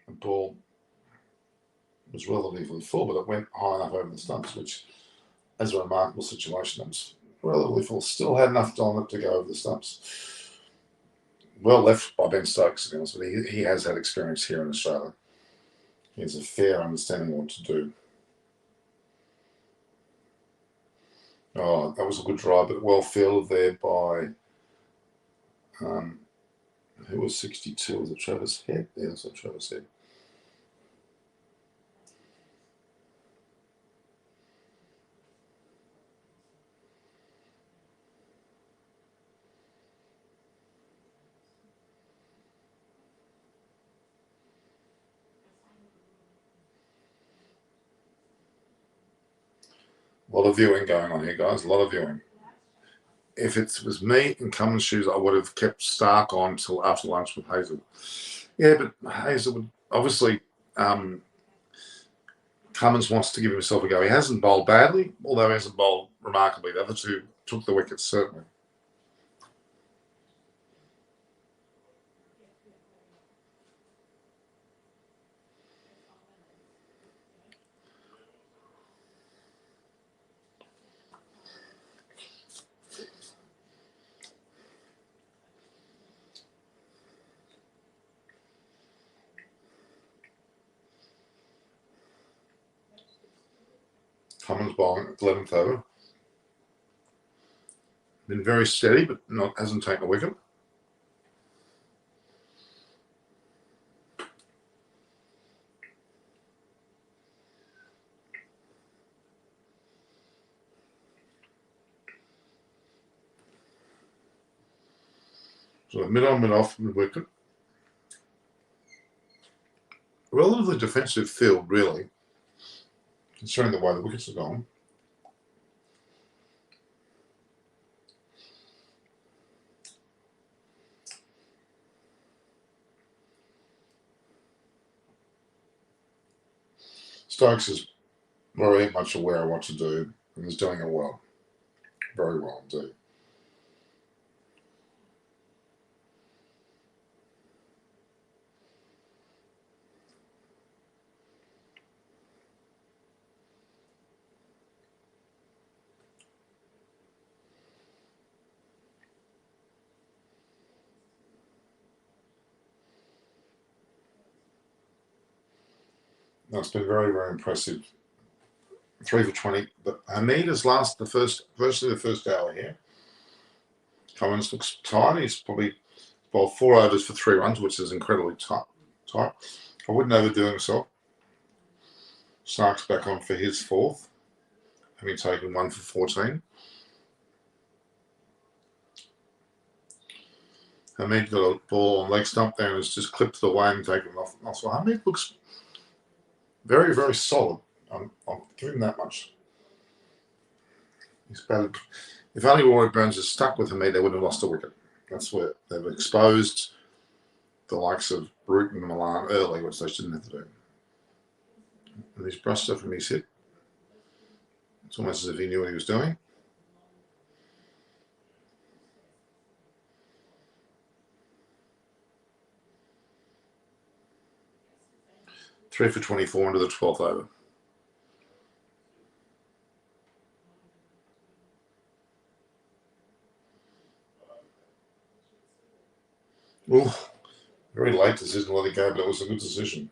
The ball was relatively full, but it went high enough over the stumps, which is a remarkable situation. It was relatively full. Still had enough on it to go over the stumps. Well left by Ben Stokes, to be honest with you. He has had experience here in Australia. He has a fair understanding of what to do. Oh, that was a good drive, but well fielded there by who was 62? Was it Travis Head? Yeah, that's what Travis Head. A lot of viewing going on here, guys. A lot of viewing. If it was me in Cummins' shoes, I would have kept Stark on until after lunch with Hazelwood. Yeah, but Hazelwood, obviously, Cummins wants to give himself a go. He hasn't bowled badly, although he hasn't bowled remarkably. The other two took the wickets, certainly. Cummins bowling at the 11th over. Been very steady, but hasn't taken a wicket. So mid-on, mid-off, mid-wicket. Relatively defensive field, really, considering the way the wickets are gone. Stokes is very much aware of what to do and is doing it well. Very well indeed. That's been very, very impressive. 3 for 20. But Hamid has lasted the first hour here. Cummins looks tired. He's probably bowled 4 overs for 3 runs, which is incredibly tight. I wouldn't overdo himself. Stark's back on for his 4th, having taken 1 for 14. Hamid got a ball on leg stump there and has just clipped the way and taken it off. So Hamid looks very, very solid. I'll give him that much. He's batted. If only Rory Burns had stuck with Hamid, they wouldn't have lost a wicket. That's where they've exposed the likes of Root and Milan early, which they shouldn't have to do. And he's brushed up from his hip. It's almost as if he knew what he was doing. Three for 24 into the 12th over. Oh, very late decision to let it go, but it was a good decision.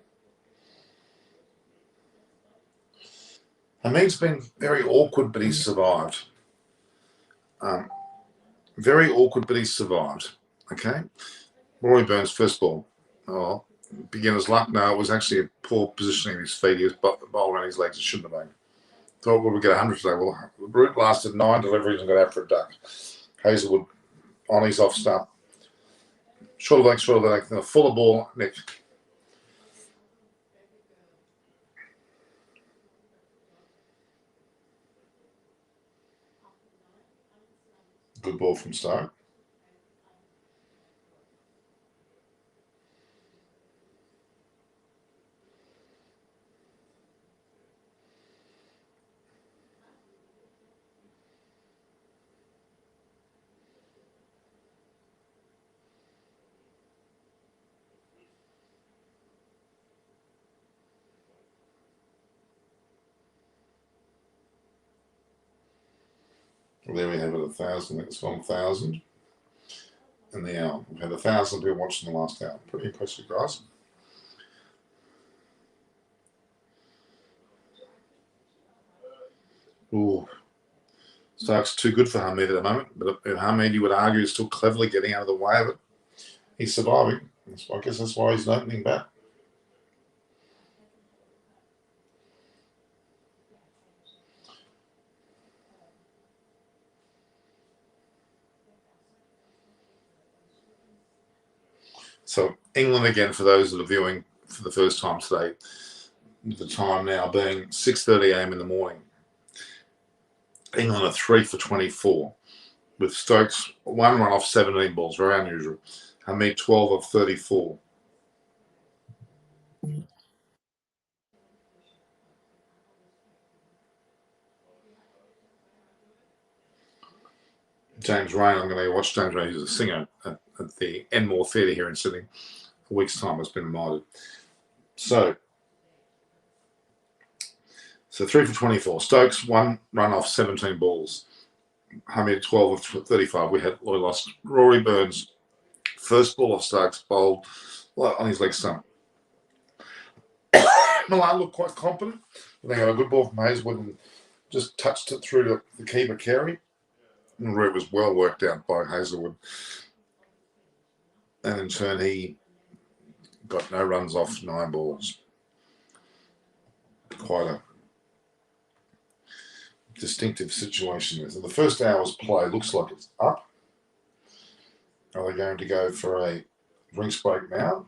Hamid's been very awkward, but he's survived. Very awkward, but he's survived. Okay. Rory Burns, first ball. Oh, beginner's luck. No, it was actually a poor positioning of his feet. He was bowled around his legs. It shouldn't have been. Thought we would get 100 today. Well, Root lasted 9 deliveries and got out for a duck. Hazelwood on his off stump. Short of leg, then a fuller ball, Nick. Good ball from Stoke. Well, there we have it, 1,000. It's 1,000 in the hour. We've had 1,000 people watching the last hour. Pretty impressive, guys. Ooh. Stokes too good for Hamid at the moment, but if Hamid, you would argue, is still cleverly getting out of the way of it. He's surviving. I guess that's why he's an opening bat. So England again, for those that are viewing for the first time today, the time now being 6:30 a.m. in the morning. England are 3 for 24, with Stokes 1 run off 17 balls, very unusual. Hamid 12 of 34. James Rain. I'm going to watch James Rain. He's a singer at the Enmore Theatre here in Sydney. A week's time has been invited. So 3 for 24. Stokes, 1 run off 17 balls. Hamid 12 of 35. We lost. Rory Burns, first ball off Stokes, bowled on his leg stump. Milan looked quite competent. They got a good ball from Hazelwood and just touched it through to the keeper, Carey. And it was well worked out by Hazelwood. And in turn, he got no runs off 9 balls. Quite a distinctive situation. So the first hour's play looks like it's up. Are they going to go for a drinks break now?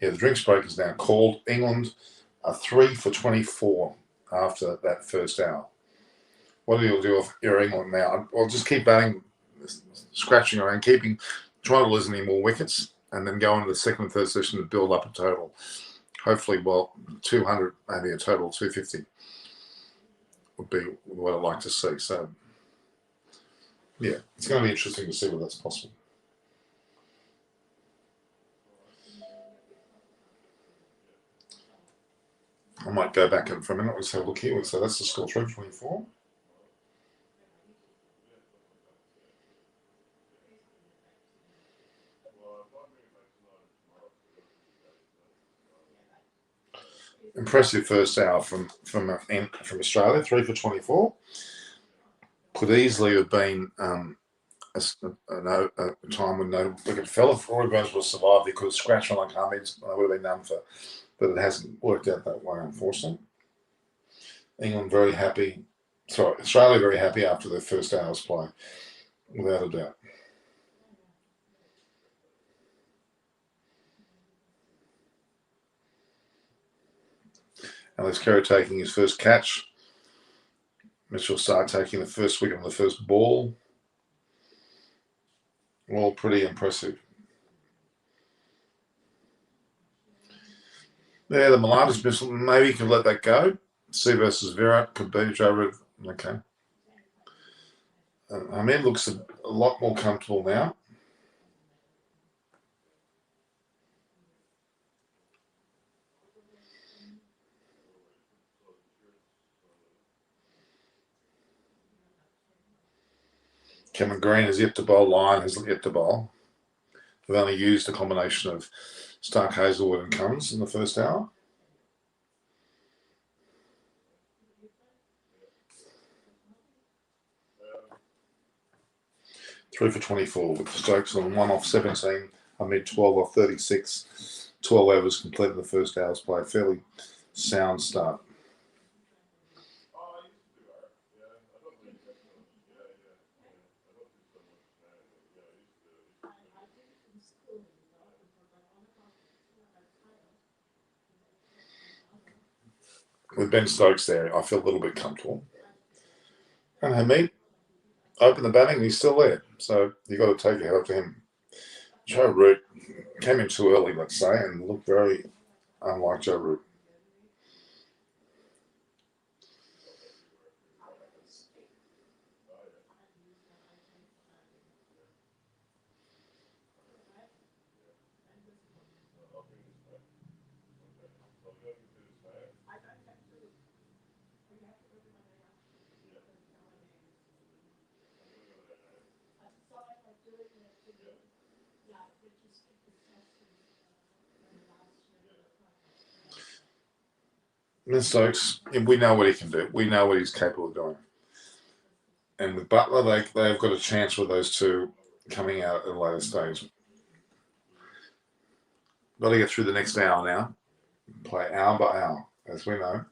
Yeah, the drinks break is now called. England are 3 for 24 after that first hour. What do you do if you're England now? I'll just keep batting, scratching around, trying to lose any more wickets, and then go into the second and third session and build up a total. Hopefully, 200, maybe a total 250 would be what I'd like to see. So, yeah, it's going to be interesting to see whether that's possible. I might go back for a minute. Let's have a look here. So that's the score, 3-24. Impressive first hour from Australia, 3 for 24. Could easily have been a time when no wicket fell. If Rory Burns would have survived, he could have scratched on like Cummins. There would have been none for. But it hasn't worked out that way, unfortunately. England very happy. Sorry, Australia very happy after their first hour's play, without a doubt. Alex Carey taking his first catch. Mitchell Stark taking the first wicket on the first ball. All pretty impressive. Yeah, the Maladas missile, maybe you can let that go. C versus Virat could be Joe Root. Okay. Ahmed looks a lot more comfortable now. Cameron Green has yet to bowl. Lyon has yet to bowl. They've only used a combination of Stark, Hazelwood and Cummins in the first hour. Three for 24 with Stokes on 1 off 17, Hamid 12 off 36. 12 overs completed the first hour's play. Fairly sound start. With Ben Stokes there, I feel a little bit comfortable. And Hamid opened the batting, he's still there. So you've got to take your hat up to him. Joe Root came in too early, let's say, and looked very unlike Joe Root. Ben Stokes, we know what he can do. We know what he's capable of doing. And with Butler, they've got a chance with those two coming out at a later stage. Got to get through the next hour now. Play hour by hour, as we know.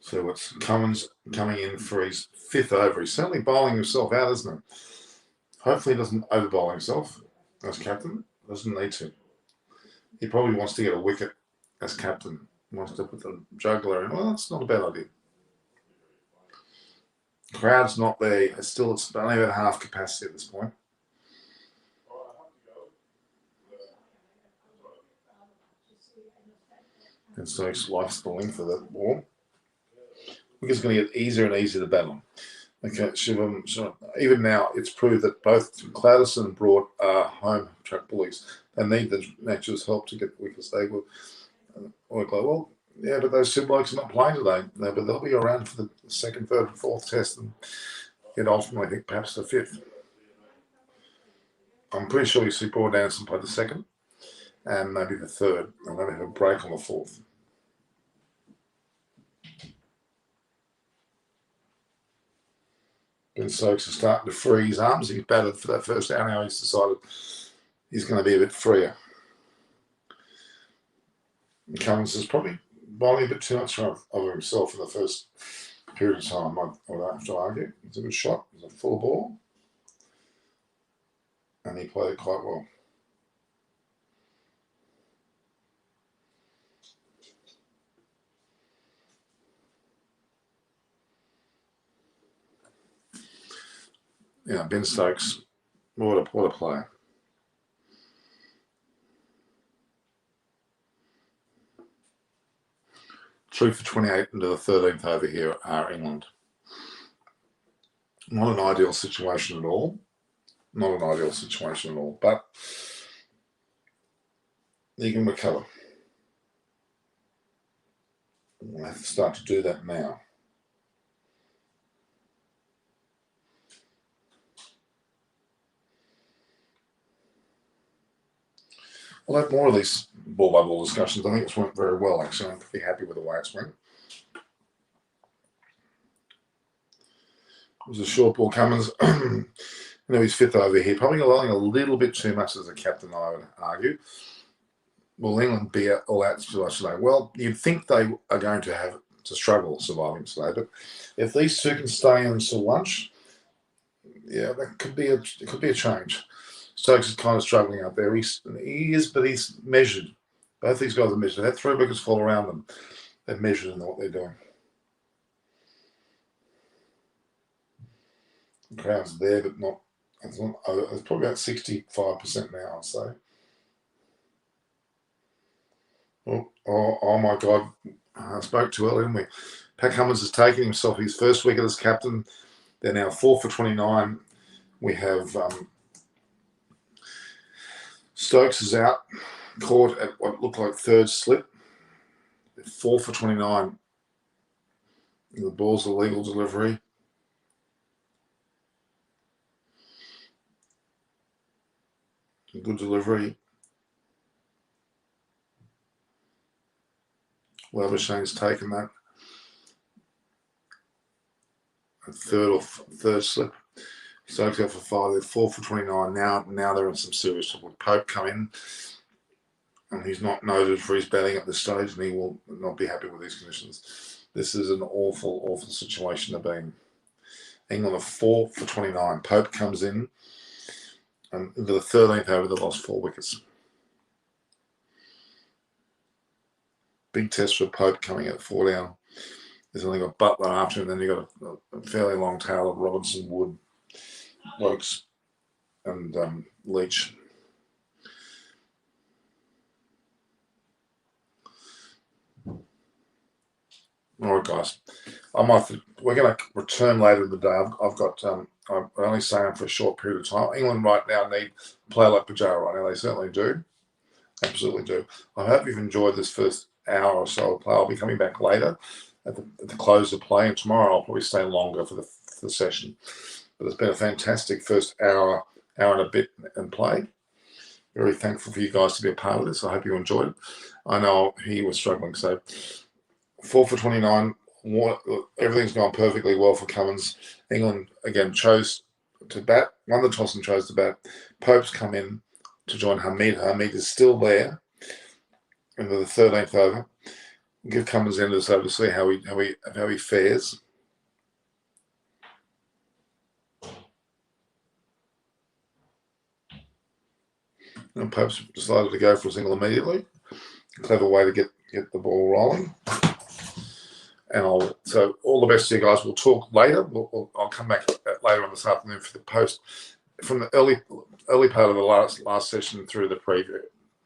So it's Cummins coming in for his 5th over. He's certainly bowling himself out, isn't he? Hopefully he doesn't overbowl himself as captain. Doesn't need to. He probably wants to get a wicket as captain. Wants to put the juggler in. Well, that's not a bad idea. Crowd's not there. It's only about half capacity at this point. And Stokes likes the length of that ball. I think it's going to get easier and easier to battle. Okay, so even now, it's proved that both Clouderson and Broad are home track bullies. They need the Naturals' help to get the wickets. They will work like, well, yeah, but those two blokes are not playing today. No, but they'll be around for the second, third, and fourth test and get ultimately, I think, perhaps the fifth. I'm pretty sure you see Broad Anderson play the second and maybe the third, and maybe have a break on the fourth. Ben Stokes is starting to free his arms. He's batted for that first hour. Now he's decided he's going to be a bit freer. And Cummins is probably bowling a bit too much of himself in the first period of time. I would have to argue. It's a good shot. It's a full ball. And he played it quite well. Yeah, Ben Stokes, what a player. Two for 28 into the 13th over here are England. Not an ideal situation at all. Not an ideal situation at all, but you can recover. We'll have to start to do that now. We'll have more of these ball-by-ball discussions. I think it's went very well, actually. I'm pretty happy with the way it's went. It was a short ball, Cummins. He's fifth over here. Probably allowing a little bit too much as a captain, I would argue. Will England be all out today? Well, you'd think they are going to have to struggle surviving today, but if these two can stay until lunch, yeah, that could be a change. Stokes is kind of struggling out there. He is, but he's measured. Both these guys are measured. They had 3 wickets fall around them. They're measured in what they're doing. The crowd's there, but not. It's probably about 65% now, I'd say. Oh my God. I spoke too early, didn't we? Pat Cummins has taken himself his first wicket as captain. They're now 4 for 29. We have Stokes is out, caught at what looked like third slip. 4 for 29. The ball's a legal delivery. Good delivery. Labuschagne's taken that. A third slip. Stokes go for 5. They're 4 for 29. Now they're in some serious trouble. Pope come in, and he's not noted for his batting at this stage, and he will not be happy with these conditions. This is an awful, awful situation to be in. England are 4 for 29. Pope comes in, and into the 13th over, they lost 4 wickets. Big test for Pope coming at 4 down. There's only got Butler after him, and then you've got a fairly long tail of Robinson, Wood, Wokes, and Leach. All right, guys. We're going to return later in the day. I've got. I'm only staying for a short period of time. England right now need a player like Pujara right now. They certainly do. Absolutely do. I hope you've enjoyed this first hour or so of play. I'll be coming back later at the close of play, and tomorrow I'll probably stay longer for the session. But it's been a fantastic first hour and a bit in play. Very thankful for you guys to be a part of this. I hope you enjoyed it. I know he was struggling. So 4 for 29. Everything's gone perfectly well for Cummins. England, again, chose to bat. Won the toss and chose to bat. Pope's come in to join Hamid. Hamid is still there into the 13th over. Give Cummins the end of this over to see how he fares. And Pope's decided to go for a single immediately. Clever way to get the ball rolling. And so all the best to you guys. We'll talk later. I'll I'll come back later on this afternoon for the post from the early part of the last session through the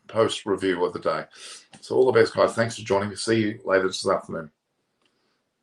post review of the day. So all the best, guys. Thanks for joining me. See you later this afternoon.